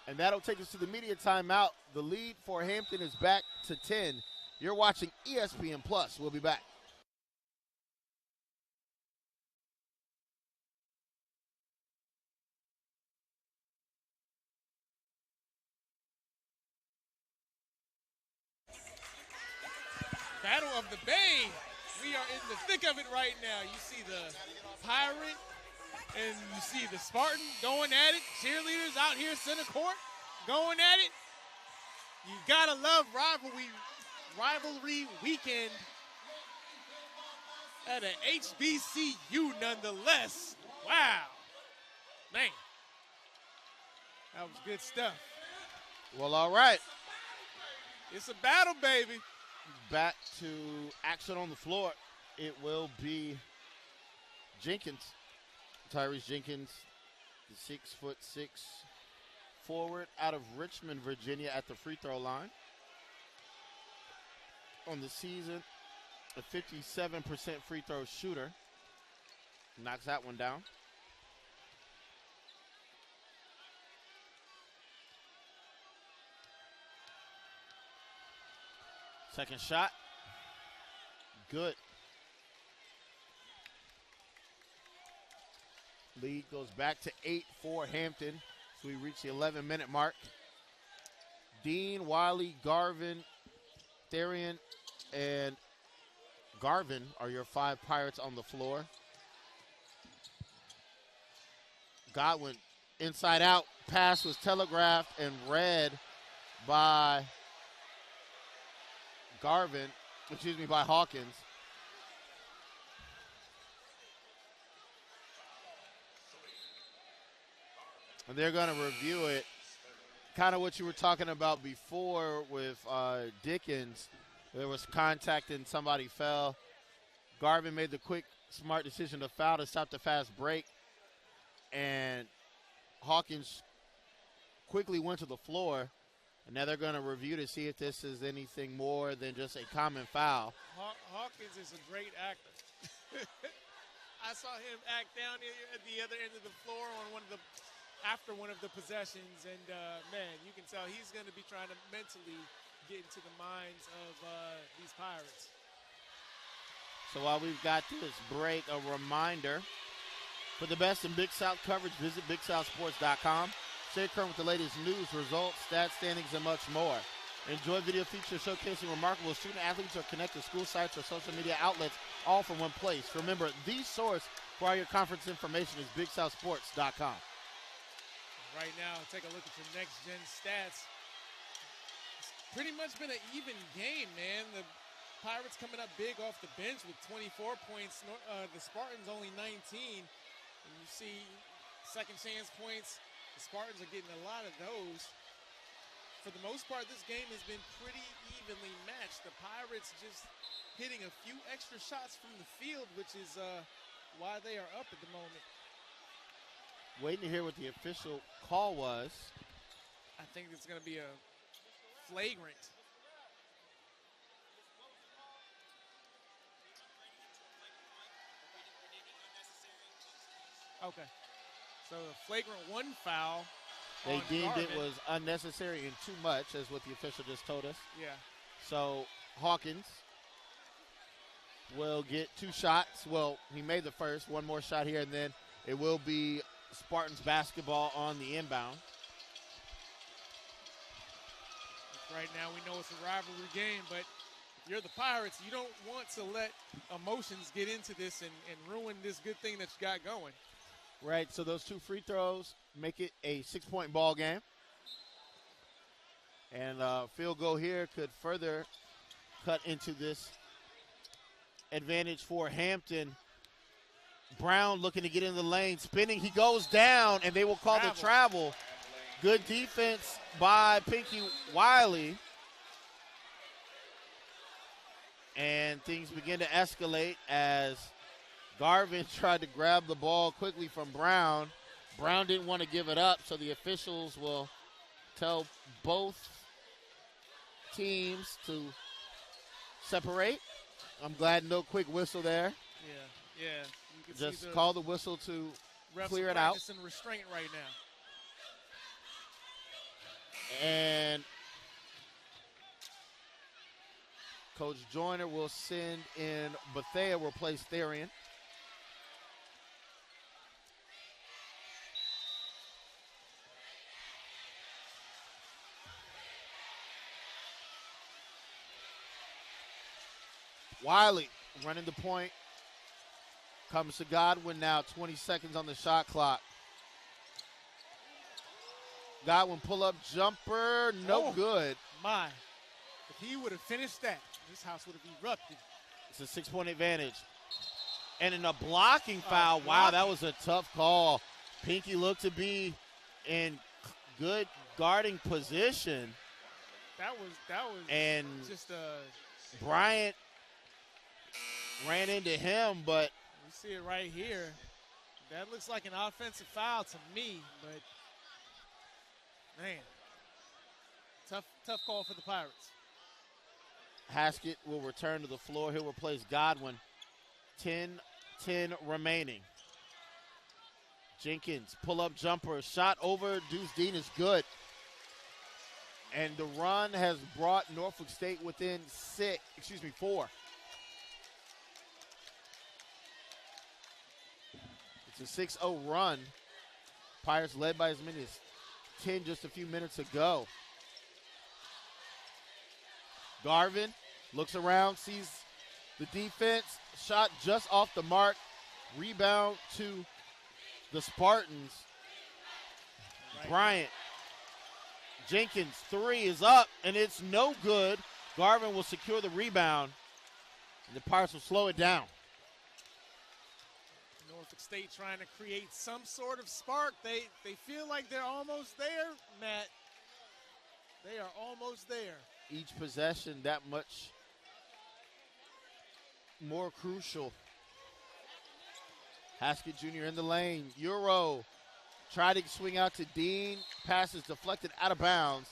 And that'll take us to the media timeout. The lead for Hampton is back to 10. You're watching ESPN Plus. We'll be back. Battle of the Bay. We are in the thick of it right now. You see the Pirate and you see the Spartan going at it. Cheerleaders out here center court going at it. You gotta love rivalry weekend at an HBCU nonetheless. Wow. Man. That was good stuff. Well, all right. It's a battle, baby. Back to action on the floor. It will be Jenkins. Tyrese Jenkins, the 6'6" forward out of Richmond, Virginia, at the free throw line. On the season, a 57% free throw shooter. Knocks that one down. Second shot. Good. Lead goes back to 8 for Hampton. So we reach the 11-minute mark. Dean, Wiley, Garvin, Therian, and Garvin are your 5 Pirates on the floor. Godwin, inside out. Pass was telegraphed and read by by Hawkins. And they're going to review it. Kind of what you were talking about before with Dickens. There was contact and somebody fell. Garvin made the quick, smart decision to foul to stop the fast break. And Hawkins quickly went to the floor. And now they're going to review to see if this is anything more than just a common foul. Hawkins is a great actor. I saw him act down at the other end of the floor on after one of the possessions, and man, you can tell he's going to be trying to mentally get into the minds of these Pirates. So while we've got this break, a reminder, for the best in Big South coverage, visit BigSouthSports.com. Stay current with the latest news, results, stats, standings, and much more. Enjoy video features showcasing remarkable student athletes or connected school sites or social media outlets, all from one place. Remember, the source for all your conference information is BigSouthSports.com. Right now, take a look at your next-gen stats. It's pretty much been an even game, man. The Pirates coming up big off the bench with 24 points. The Spartans only 19. And you see second chance points. The Spartans are getting a lot of those. For the most part, this game has been pretty evenly matched. The Pirates just hitting a few extra shots from the field, which is why they are up at the moment. Waiting to hear what the official call was. I think it's going to be a flagrant. Okay. So a flagrant one foul. They deemed Garvin. it was unnecessary and too much, as what the official just told us. Yeah. So Hawkins will get two shots. Well, he made the first. One more shot here, and then it will be Spartans basketball on the inbound. Right now we know it's a rivalry game, but if you're the Pirates, you don't want to let emotions get into this and ruin this good thing that you got going. Right, so those two free throws make it a 6-point ball game. And field goal here could further cut into this advantage for Hampton. Brown looking to get in the lane, spinning. He goes down, and they will call the travel. Good defense by Pinky Wiley. And things begin to escalate as Garvin tried to grab the ball quickly from Brown. Brown didn't want to give it up, so the officials will tell both teams to separate. I'm glad no quick whistle there. Yeah. You can Just call the whistle to clear it out. Refs restraint right now. And Coach Joyner will send in Bethea, replace Therian. Wiley running the point. Comes to Godwin now, 20 seconds on the shot clock. Godwin pull-up jumper, no good. My, if he would have finished that, this house would have erupted. It's a 6-point advantage. And in a blocking foul, wow, that was a tough call. Pinky looked to be in good guarding position. That was and just Bryant ran into him, but you see it right here. That looks like an offensive foul to me, but man, tough call for the Pirates. Haskett will return to the floor. He'll replace Godwin. 10 remaining. Jenkins, pull-up jumper, shot over Deuce Dean is good. And the run has brought Norfolk State within 4. It's a 6-0 run. Pirates led by as many as 10 just a few minutes ago. Garvin looks around, sees the defense, shot just off the mark. Rebound to the Spartans. Bryant. Jenkins, 3 is up, and it's no good. Garvin will secure the rebound, and the Pirates will slow it down. Norfolk State trying to create some sort of spark. They feel like they're almost there, Matt. They are almost there. Each possession that much more crucial. Haskett Jr. in the lane. Euro tried to swing out to Dean. Pass is deflected out of bounds.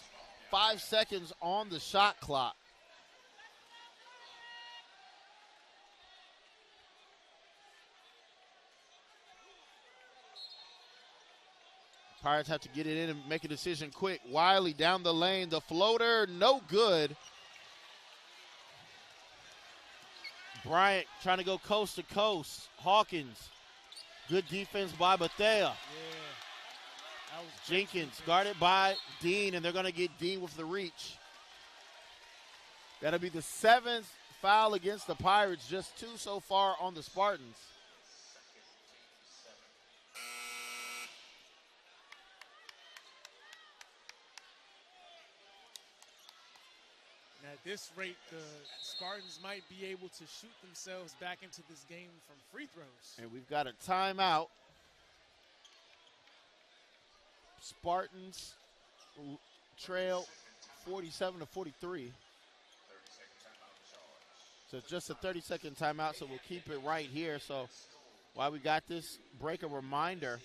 5 seconds on the shot clock. Pirates have to get it in and make a decision quick. Wiley down the lane. The floater, no good. Bryant trying to go coast to coast. Hawkins. Good defense by Bethea. Yeah. That was Jenkins guarded by Dean, and they're going to get Dean with the reach. That'll be the 7th foul against the Pirates, just 2 so far on the Spartans. And at this rate, the Spartans might be able to shoot themselves back into this game from free throws. And we've got a timeout. Spartans trail 47-43. So just a 30-second timeout, so we'll keep it right here. So while we got this break, a reminder,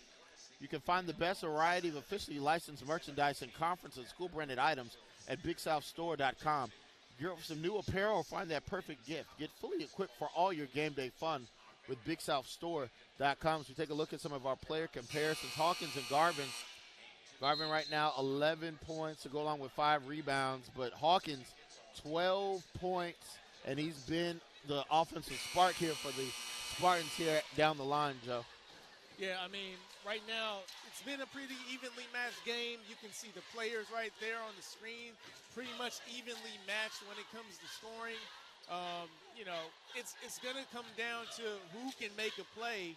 you can find the best variety of officially licensed merchandise and conference and school-branded items at BigSouthStore.com. Gear up for some new apparel or find that perfect gift. Get fully equipped for all your game day fun with BigSouthStore.com. As we take a look at some of our player comparisons, Hawkins and Garvin. Garvin right now 11 points to go along with 5 rebounds, but Hawkins 12 points, and he's been the offensive spark here for the Spartans here down the line, Joe. Yeah, I mean, right now, it's been a pretty evenly matched game. You can see the players right there on the screen, pretty much evenly matched when it comes to scoring. You know, it's going to come down to who can make a play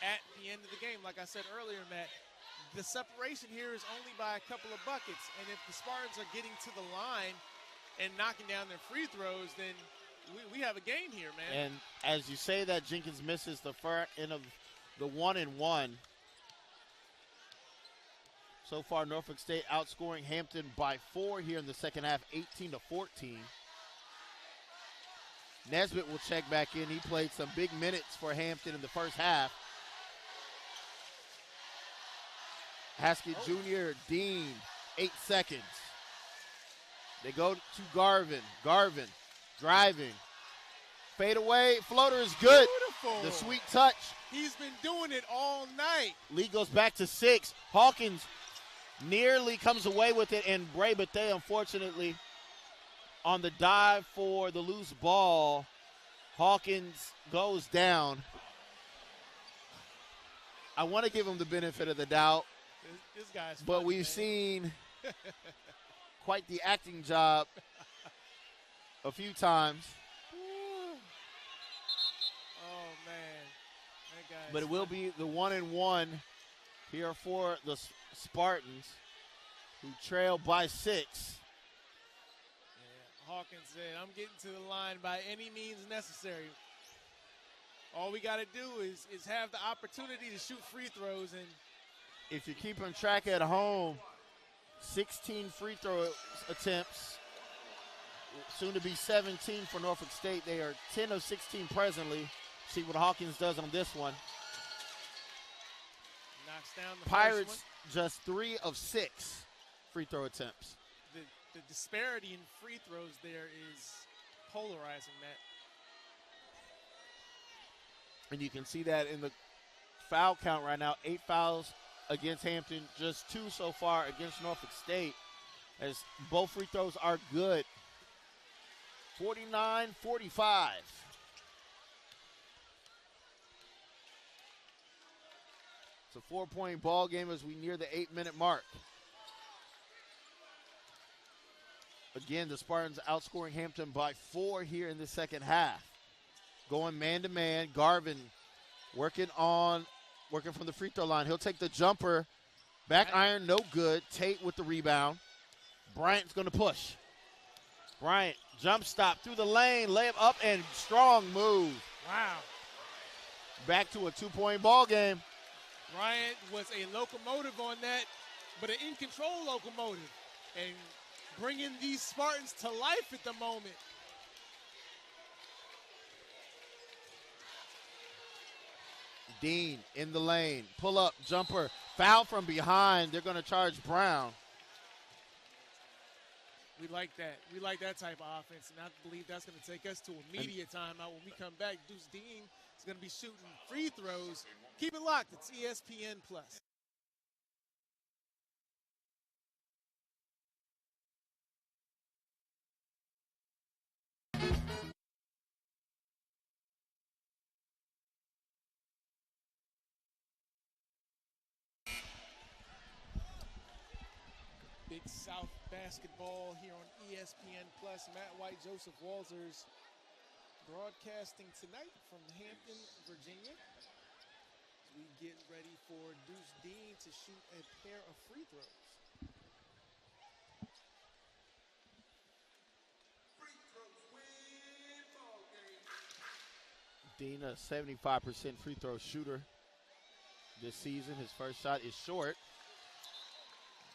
at the end of the game. Like I said earlier, Matt, the separation here is only by a couple of buckets. And if the Spartans are getting to the line and knocking down their free throws, then we have a game here, man. And as you say that, Jenkins misses the far end of the 1-and-1. So far, Norfolk State outscoring Hampton by 4 here in the second half, 18-14. Nesbitt will check back in. He played some big minutes for Hampton in the first half. Haskett Jr., Dean, 8 seconds. They go to Garvin. Garvin driving. Fade away. Floater is good. Beautiful. The sweet touch. He's been doing it all night. Lead goes back to 6. Hawkins nearly comes away with it, and Bray Bethea, unfortunately, on the dive for the loose ball. Hawkins goes down. I want to give him the benefit of the doubt. This guy's but funny, we've man. seen quite the acting job a few times. Oh, man. That guy's But it will be the 1-and-1 here for the Spartans, who trail by 6. Yeah, Hawkins said, I'm getting to the line by any means necessary. All we got to do is have the opportunity to shoot free throws. And if you're keeping track at home, 16 free throw attempts, soon to be 17 for Norfolk State. They are 10 of 16 presently. See what Hawkins does on this one. knocks down the Pirates first just 3 of 6 free throw attempts. one. The disparity in free throws there is polarizing, Matt. And you can see that in the foul count right now. 8 fouls against Hampton, just 2 so far against Norfolk State, as both free throws are good. 49-45. It's a 4-point ball game as we near the 8-minute mark. Again, the Spartans outscoring Hampton by 4 here in the second half. Going man-to-man. Garvin working from the free throw line. He'll take the jumper. Back iron, no good. Tate with the rebound. Bryant's going to push. Bryant, jump stop through the lane, layup up, and strong move. Wow. back to a 2-point ball game. Bryant was a locomotive on that, but an in-control locomotive, and bringing these Spartans to life at the moment. Dean in the lane, pull up, jumper, foul from behind. They're going to charge Brown. We like that. We like that type of offense, and I believe that's going to take us to immediate timeout. When we come back, Deuce Dean is going to be shooting free throws. Keep it locked. It's ESPN+. Big South basketball here on ESPN+. Matt White, Joseph Walters broadcasting tonight from Hampton, Virginia. As we get ready for Deuce Dean to shoot a pair of free throws. Dean, a 75% free throw shooter this season. His first shot is short,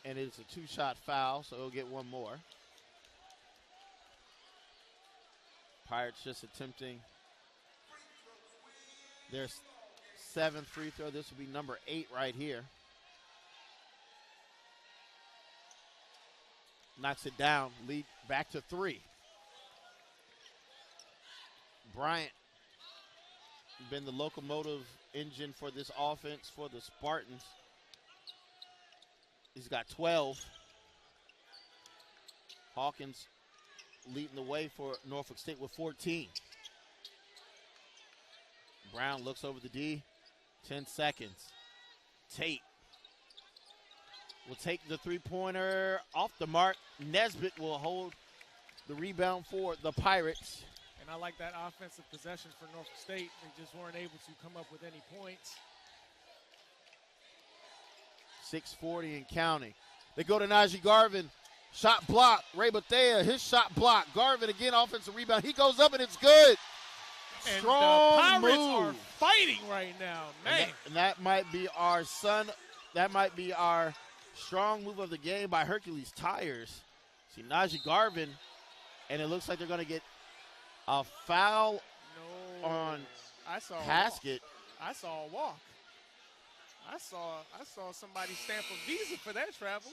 and it's a 2-shot foul, so he'll get one more. Pirates just attempting their 7th free throw. This will be number 8 right here. Knocks it down, lead back to 3. Bryant been the locomotive engine for this offense for the Spartans. He's got 12. Hawkins leading the way for Norfolk State with 14. Brown looks over the D. 10 seconds. Tate will take the three-pointer off the mark. Nesbitt will hold the rebound for the Pirates. And I like that offensive possession for Norfolk State. They just weren't able to come up with any points. 6:40 and counting. They go to Najee Garvin. Shot block. Ray Bethea, his shot block. Garvin again, offensive rebound. He goes up and it's good. And Strong the Pirates move. are fighting right now, man. And that might be our that might be our strong move of the game by Hercules Tires. See Najee Garvin, and it looks like they're going to get a foul on Haskett. I saw a walk. I saw somebody stamp a visa for that travel.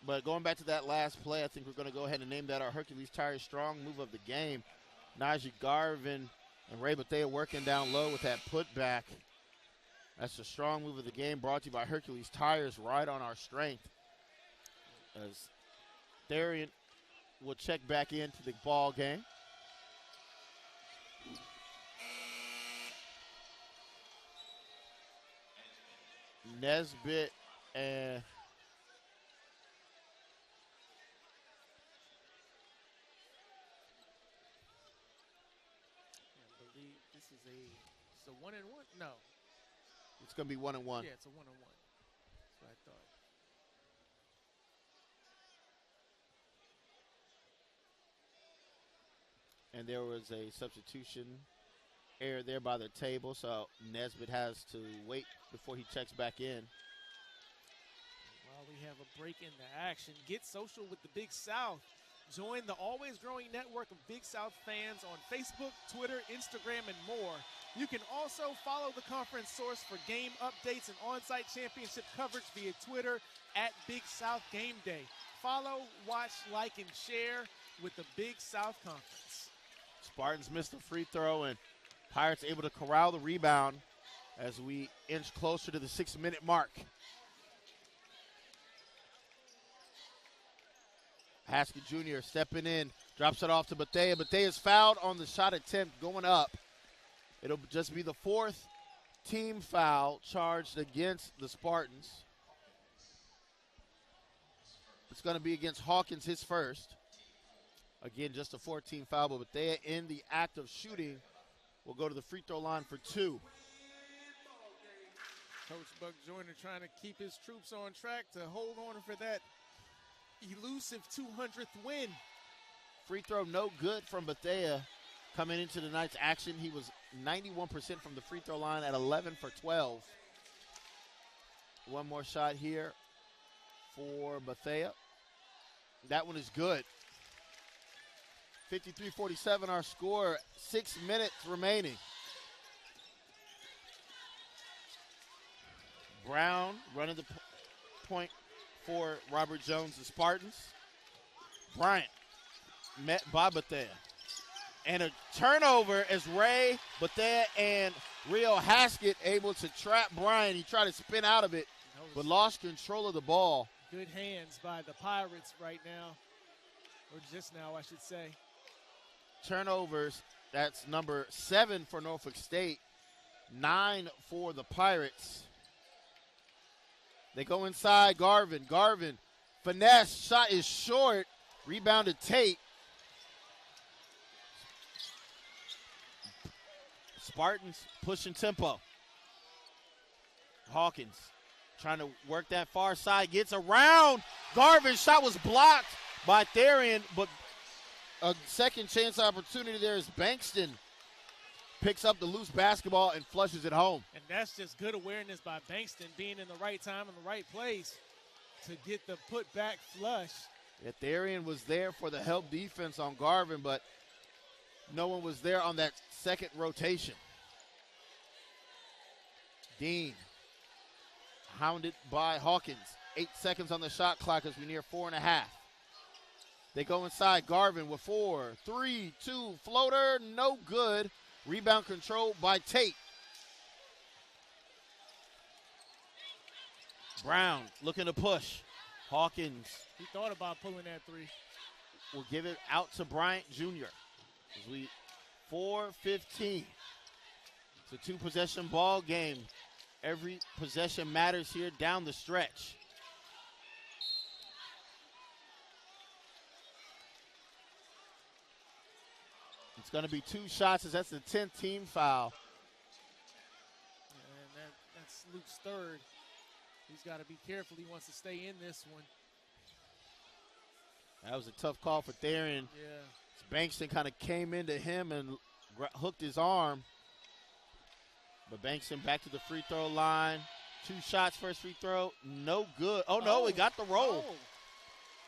But going back to that last play, I think we're going to go ahead and name that our Hercules Tires strong move of the game. Najee Garvin and Ray Bethea working down low with that putback. That's the strong move of the game, brought to you by Hercules Tires, right on our strength. As Darian will check back into the ball game. Nesbitt and It's a 1-1? No. It's going to be 1-1. Yeah, it's a 1-1. That's what I thought. And there was a substitution error there by the table, so Nesbitt has to wait before he checks back in. While we have a break in the action, get social with the Big South. Join the always growing network of Big South fans on Facebook, Twitter, Instagram, and more. You can also follow the conference source for game updates and on-site championship coverage via Twitter at Big South Game Day. Follow, watch, like, and share with the Big South Conference. Spartans missed a free throw, and Pirates able to corral the rebound as we inch closer to the 6-minute mark. Haskett Jr. stepping in, drops it off to Bethea. Bethea's fouled on the shot attempt going up. It'll just be the 4th team foul charged against the Spartans. It's going to be against Hawkins, his first. Again, just a 14 foul, but Bethea in the act of shooting will go to the free throw line for 2. Coach Buck Joyner trying to keep his troops on track to hold on for that elusive 200th win. Free throw no good from Bethea. Coming into tonight's action, he was 91% from the free throw line at 11 for 12. One more shot here for Bethea. That one is good. 53-47 our score, 6 minutes remaining. Brown running the point for Robert Jones, the Spartans. Bryant met by Bethea. And a turnover as Ray, Bethea, and Rio Haskett able to trap Bryant. He tried to spin out of it, but lost control of the ball. Good hands by the Pirates right now, or just now, I should say. Turnovers, that's number 7 for Norfolk State, 9 for the Pirates. They go inside, Garvin. Garvin, finesse, shot is short, rebounded Tate. Spartans pushing tempo. Hawkins trying to work that far side, gets around. Garvin's shot was blocked by Therian, but a second chance opportunity there is Bankston picks up the loose basketball and flushes it home. And that's just good awareness by Bankston, being in the right time in the right place to get the put-back flush. Yeah, Therian was there for the help defense on Garvin, but no one was there on that second rotation. Dean hounded by Hawkins. 8 seconds on the shot clock as we near 4.5. They go inside. Garvin with 4, 3, 2, floater, no good. Rebound controlled by Tate. Brown looking to push. Hawkins. He thought about pulling that 3. Will give it out to Bryant Jr. As we 4:15. It's a 2-possession ball game. Every possession matters here down the stretch. It's going to be 2 shots as that's the 10th team foul. And that's Luke's 3rd. He's got to be careful. He wants to stay in this one. That was a tough call for Therian. Yeah. Bankston kind of came into him and hooked his arm. But Bankston back to the free throw line. 2 shots, first free throw, no good. Oh, no, he got the roll. Oh.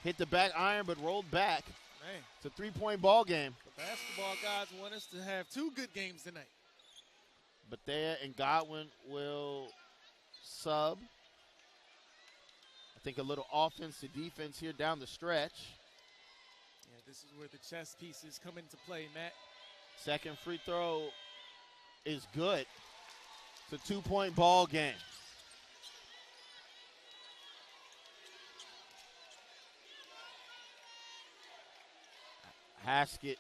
Hit the back iron, but rolled back. Man. It's a 3-point ball game. The basketball guys want us to have 2 good games tonight. Bethea and Godwin will sub. I think a little offense to defense here down the stretch. Yeah, this is where the chess pieces come into play, Matt. Second free throw is good. It's a 2-point ball game. Haskett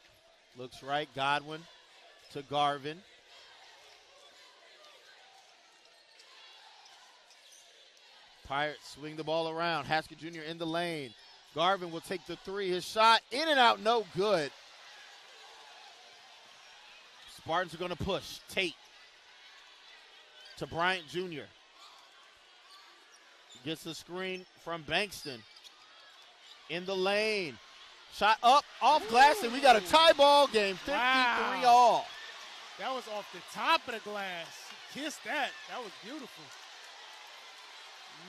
looks right. Godwin to Garvin. Pirates swing the ball around. Haskett Jr. in the lane. Garvin will take the 3. His shot in and out, no good. Spartans are going to push. Tate to Bryant Jr. Gets the screen from Bankston. In the lane. Shot up, off glass, and we got a tie ball game. 53 all. That was off the top of the glass. Kiss that. That was beautiful.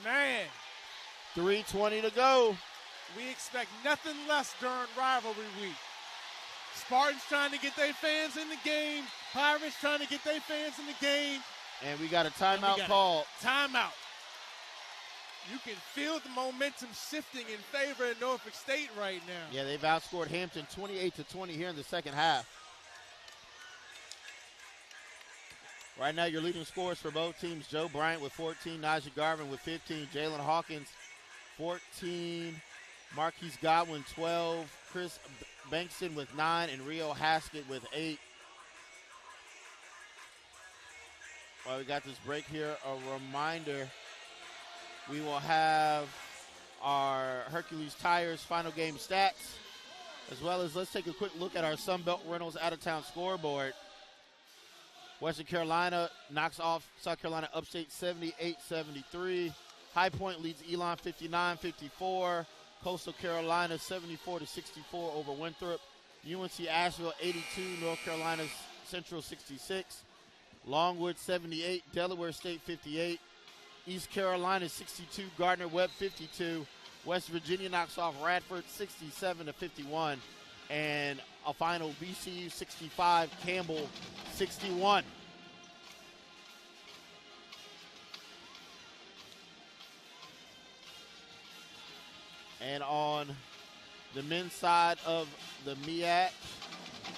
Man. 3:20 to go. We expect nothing less during rivalry week. Spartans trying to get their fans in the game. Pirates trying to get their fans in the game. And we got a timeout call. Timeout. You can feel the momentum shifting in favor of Norfolk State right now. Yeah, they've outscored Hampton 28-20 here in the second half. Right now, your leading scorers for both teams, Joe Bryant with 14, Najee Garvin with 15, Jalen Hawkins 14, Marquise Godwin 12, Chris Bankston with 9, and Rio Haskett with 8. While we got this break here, a reminder, we will have our Hercules Tires final game stats, as well as let's take a quick look at our Sunbelt Rentals out-of-town scoreboard. Western Carolina knocks off South Carolina Upstate 78-73. High Point leads Elon 59-54. Coastal Carolina 74-64 over Winthrop. UNC Asheville 82, North Carolina Central 66, Longwood 78, Delaware State 58, East Carolina 62, Gardner-Webb 52, West Virginia knocks off Radford 67-51, and a final VCU 65, Campbell 61. And on the men's side of the MEAC,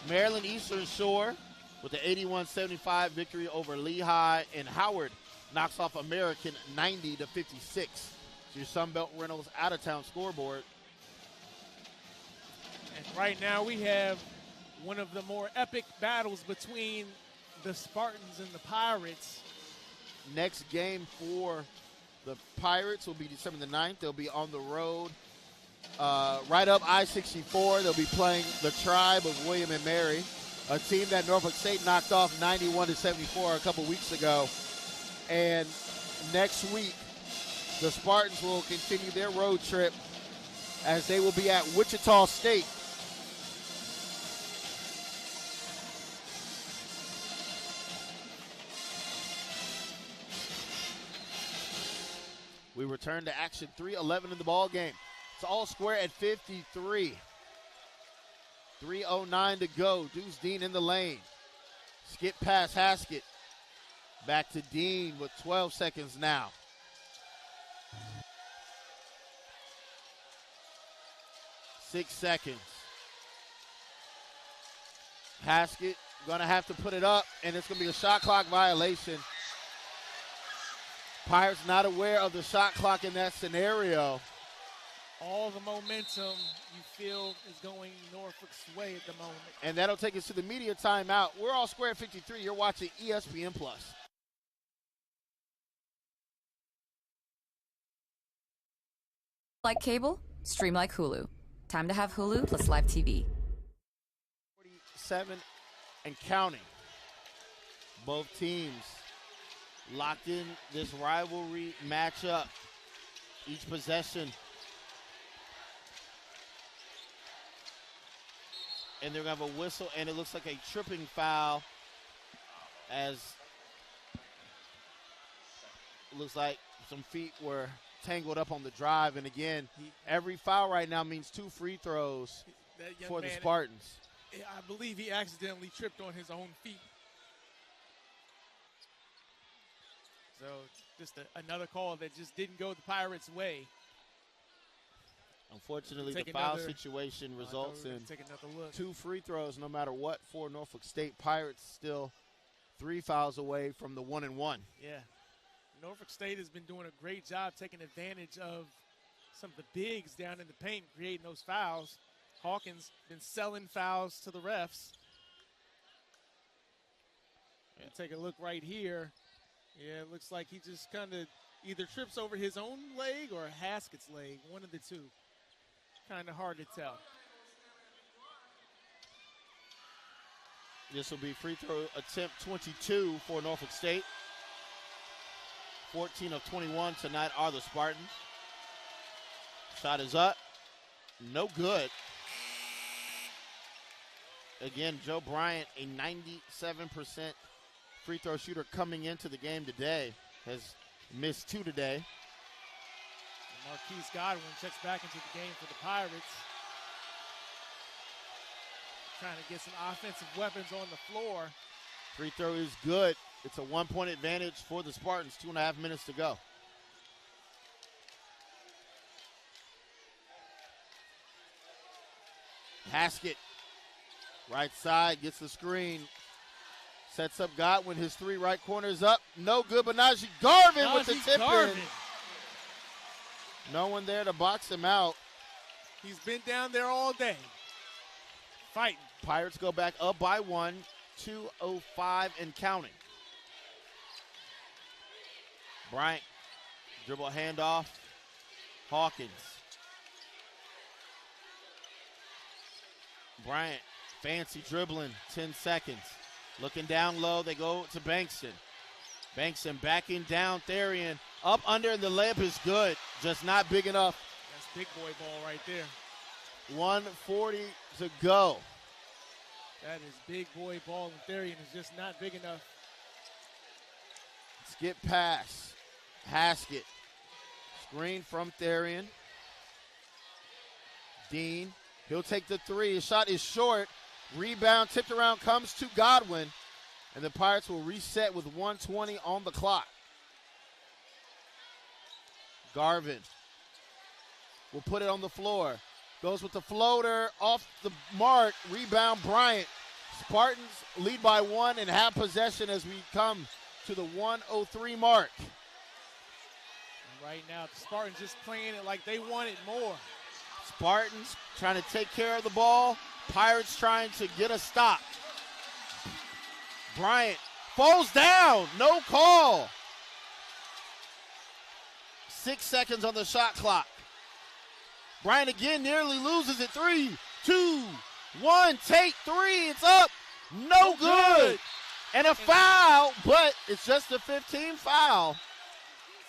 Maryland Eastern Shore with the 81-75 victory over Lehigh, and Howard knocks off American 90-56. Your Sunbelt Rentals out-of-town scoreboard. And right now we have one of the more epic battles between the Spartans and the Pirates. Next game for the Pirates will be December the 9th. They'll be on the road right up I-64. They'll be playing the Tribe of William and Mary, a team that Norfolk State knocked off 91-74 a couple weeks ago. And next week, the Spartans will continue their road trip as they will be at Wichita State. We return to action, 3:11 in the ball game. It's all square at 53. 3:09 to go. Deuce Dean in the lane. Skip past Haskett. Back to Dean with 12 seconds now. Six seconds. Haskett going to have to put it up, and it's going to be a shot clock violation. Pirates not aware of the shot clock in that scenario. All the momentum you feel is going Norfolk's way at the moment. And that'll take us to the media timeout. We're all square at 53. You're watching ESPN+. Like cable? Stream like Hulu. Time to have Hulu plus live TV. 47 and counting. Both teams locked in this rivalry matchup. Each possession. And they're going to have a whistle, and it looks like a tripping foul as it looks like some feet were tangled up on the drive. And again, every foul right now means 2 free throws for the Spartans. I believe he accidentally tripped on his own feet. So just another call that just didn't go the Pirates' way. Unfortunately, the foul situation results in 2 free throws no matter what for Norfolk State. Pirates still 3 fouls away from the 1-1. Yeah. Norfolk State has been doing a great job taking advantage of some of the bigs down in the paint, creating those fouls. Hawkins been selling fouls to the refs. And take a look right here. Yeah, it looks like he just kind of either trips over his own leg or Haskett's leg, one of the two. Kind of hard to tell. This will be free throw attempt 22 for Norfolk State. 14 of 21 tonight are the Spartans. Shot is up. No good. Again, Joe Bryant, a 97% free throw shooter coming into the game today, has missed 2 today. Marquise Godwin checks back into the game for the Pirates. Trying to get some offensive weapons on the floor. Free throw is good. It's a 1-point advantage for the Spartans. 2.5 minutes to go. Haskett, right side, gets the screen. Sets up Godwin. His 3 right corners up. No good, but Najee Garvin with the tip in. No one there to box him out. He's been down there all day, fighting. Pirates go back up by 1, 2:05 and counting. Bryant, dribble handoff. Hawkins. Bryant, fancy dribbling, 10 seconds. Looking down low, they go to Bankston. Bankston backing down, Therian. Up under, and the layup is good. Just not big enough. That's big boy ball right there. 1:40 to go. That is big boy ball, and Therian is just not big enough. Skip pass. Haskett. Screen from Therian. Dean. He'll take the three. His shot is short. Rebound tipped around comes to Godwin. And the Pirates will reset with 1:20 on the clock. Garvin will put it on the floor. Goes with the floater off the mark. Rebound Bryant. Spartans lead by 1 and have possession as we come to the 1:03 mark. And right now, the Spartans just playing it like they wanted more. Spartans trying to take care of the ball. Pirates trying to get a stop. Bryant falls down. No call. 6 seconds on the shot clock. Bryant again nearly loses it. 3, 2, 1. Take 3. It's up. No good. And a foul, but it's just a 15 foul.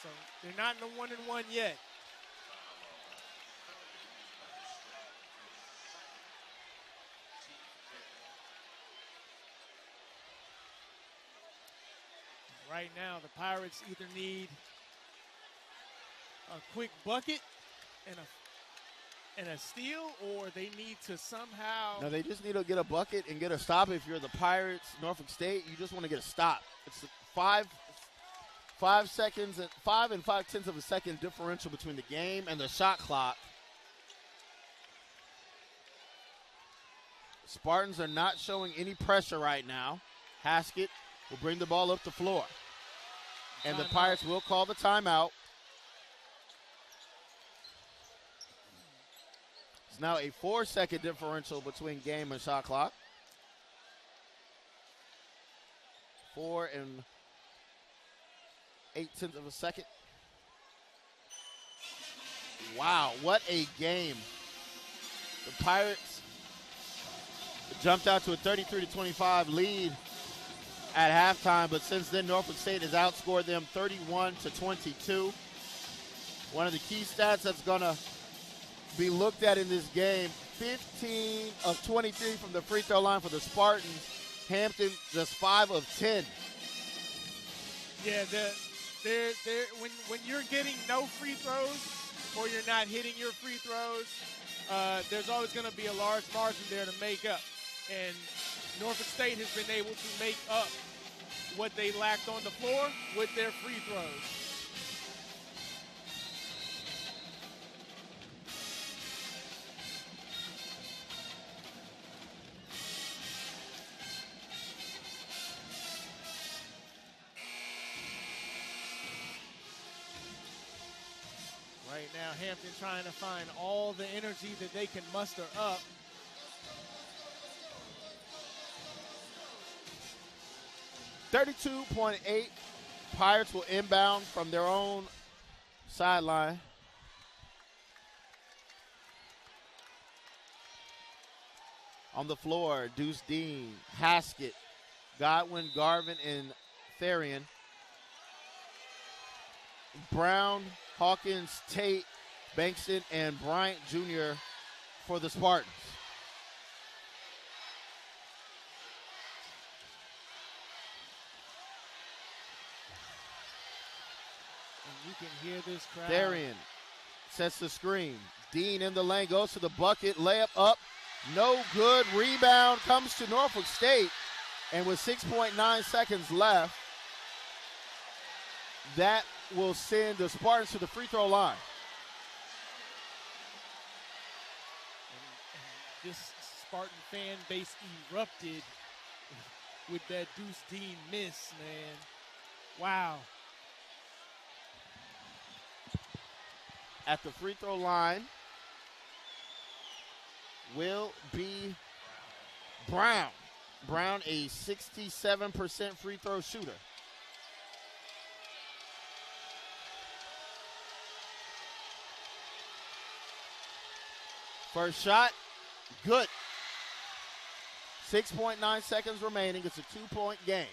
So they're not in the 1-and-1 yet. Right now, the Pirates either need a quick bucket and a steal, or they need to somehow. No, they just need to get a bucket and get a stop. If you're the Pirates, Norfolk State, you just want to get a stop. It's 5 seconds and 5 5/10 of a second differential between the game and the shot clock. Spartans are not showing any pressure right now. Haskett will bring the ball up the floor. And the Pirates will call the timeout. It's now a 4-second differential between game and shot clock. 4 8/10 of a second. Wow, what a game. The Pirates jumped out to a 33-25 lead at halftime, but since then Norfolk State has outscored them 31-22. One of the key stats that's going to be looked at in this game, 15 of 23 from the free throw line for the Spartans. Hampton just 5 of 10. Yeah, when you're getting no free throws or you're not hitting your free throws, there's always going to be a large margin there to make up. And Norfolk State has been able to make up what they lacked on the floor with their free throws. Right now, Hampton trying to find all the energy that they can muster up. .8. Pirates will inbound from their own sideline. On the floor, Deuce Dean, Haskett, Godwin, Garvin, and Therian. Brown, Hawkins, Tate, Bankston, and Bryant Jr. for the Spartans. You can hear this crowd. Therian sets the screen. Dean in the lane, goes to the bucket, layup up, no good. Rebound comes to Norfolk State, and with 6.9 seconds left, that will send the Spartans to the free throw line. And this Spartan fan base erupted with that Deuce Dean miss, man. Wow. At the free throw line will be Brown. Brown, a 67% free throw shooter. First shot, good. 6.9 seconds remaining. It's a 2-point game.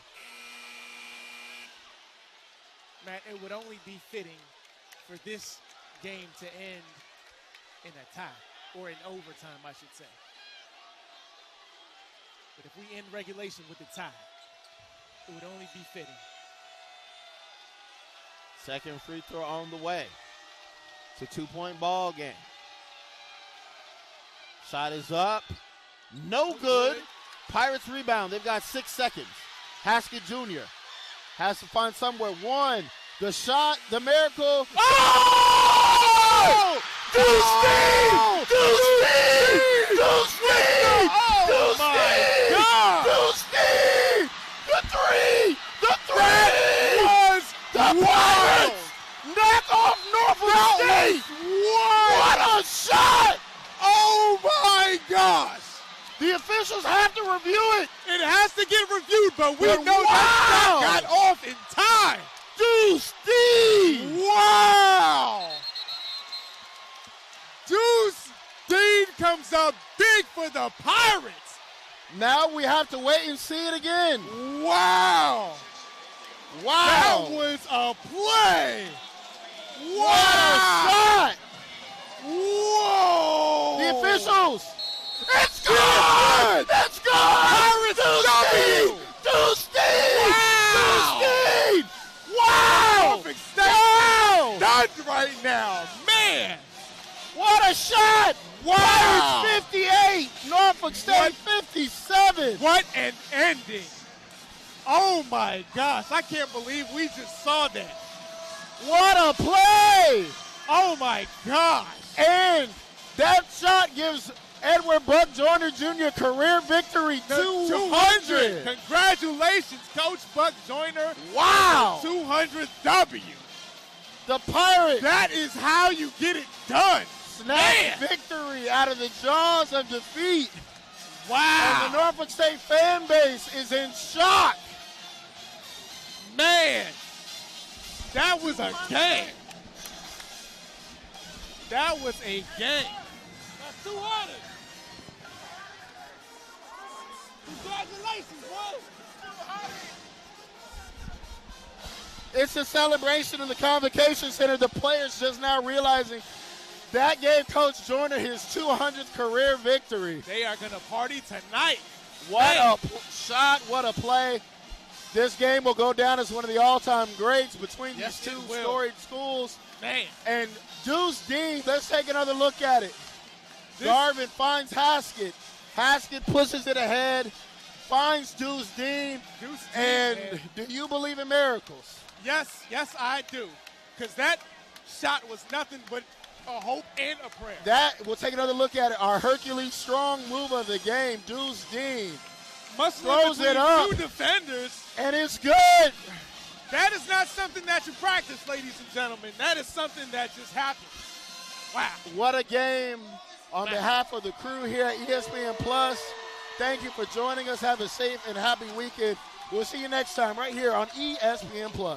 Matt, it would only be fitting for this game to end in a tie, or in overtime, I should say. But if we end regulation with the tie, it would only be fitting. Second free throw on the way. It's a 2-point ball game. Shot is up. No good. Pirates rebound. They've got 6 seconds. Haskett Jr. has to find somewhere. One. The shot. The miracle. Oh! Deuce Dean! Deuce Dean! Oh, my God! Deuce Dean! The three! The Pirates! Knock off Norfolk State! What a shot! Oh, my gosh! The officials have to review it. It has to get reviewed, but we know that shot got off in time. Deuce Dean! Wow! Deuce Dean comes up big for the Pirates. Now we have to wait and see it again. Wow! That was a play. Wow! What a shot! Whoa! The officials. It's good! It's good! Pirates W! Deuce Dean! Wow! Deuce Dean! Wow! Norfolk State done right now. Man! What a shot! Wow! Pirates 58, Norfolk State 57. What an ending. Oh my gosh, I can't believe we just saw that. What a play! Oh my gosh. And that shot gives Edward Buck Joyner Jr. career victory 200. Congratulations, Coach Buck Joyner. Wow. 200th W. The Pirates. That is how you get it done. Snatch victory out of the jaws of defeat. Wow. And the Norfolk State fan base is in shock. Man, that was a game. That was a game. That's 200. Congratulations, boys. It's a celebration in the Convocation Center. The players just now realizing that gave Coach Joyner his 200th career victory. They are going to party tonight. What a shot, what a play. This game will go down as one of the all-time greats between these two storied schools. Man. And Deuce Dean, let's take another look at it. Garvin finds Haskett. Haskett pushes it ahead, finds Deuce Dean. And do you believe in miracles? Yes, I do. Because that shot was nothing but a hope and a prayer. We'll take another look at it. Our Hercules strong move of the game, Deuce Dean. Throws it up. Two defenders. And it's good. That is not something that you practice, ladies and gentlemen. That is something that just happened. Wow. What a game. On behalf of the crew here at ESPN Plus, thank you for joining us. Have a safe and happy weekend. We'll see you next time right here on ESPN Plus.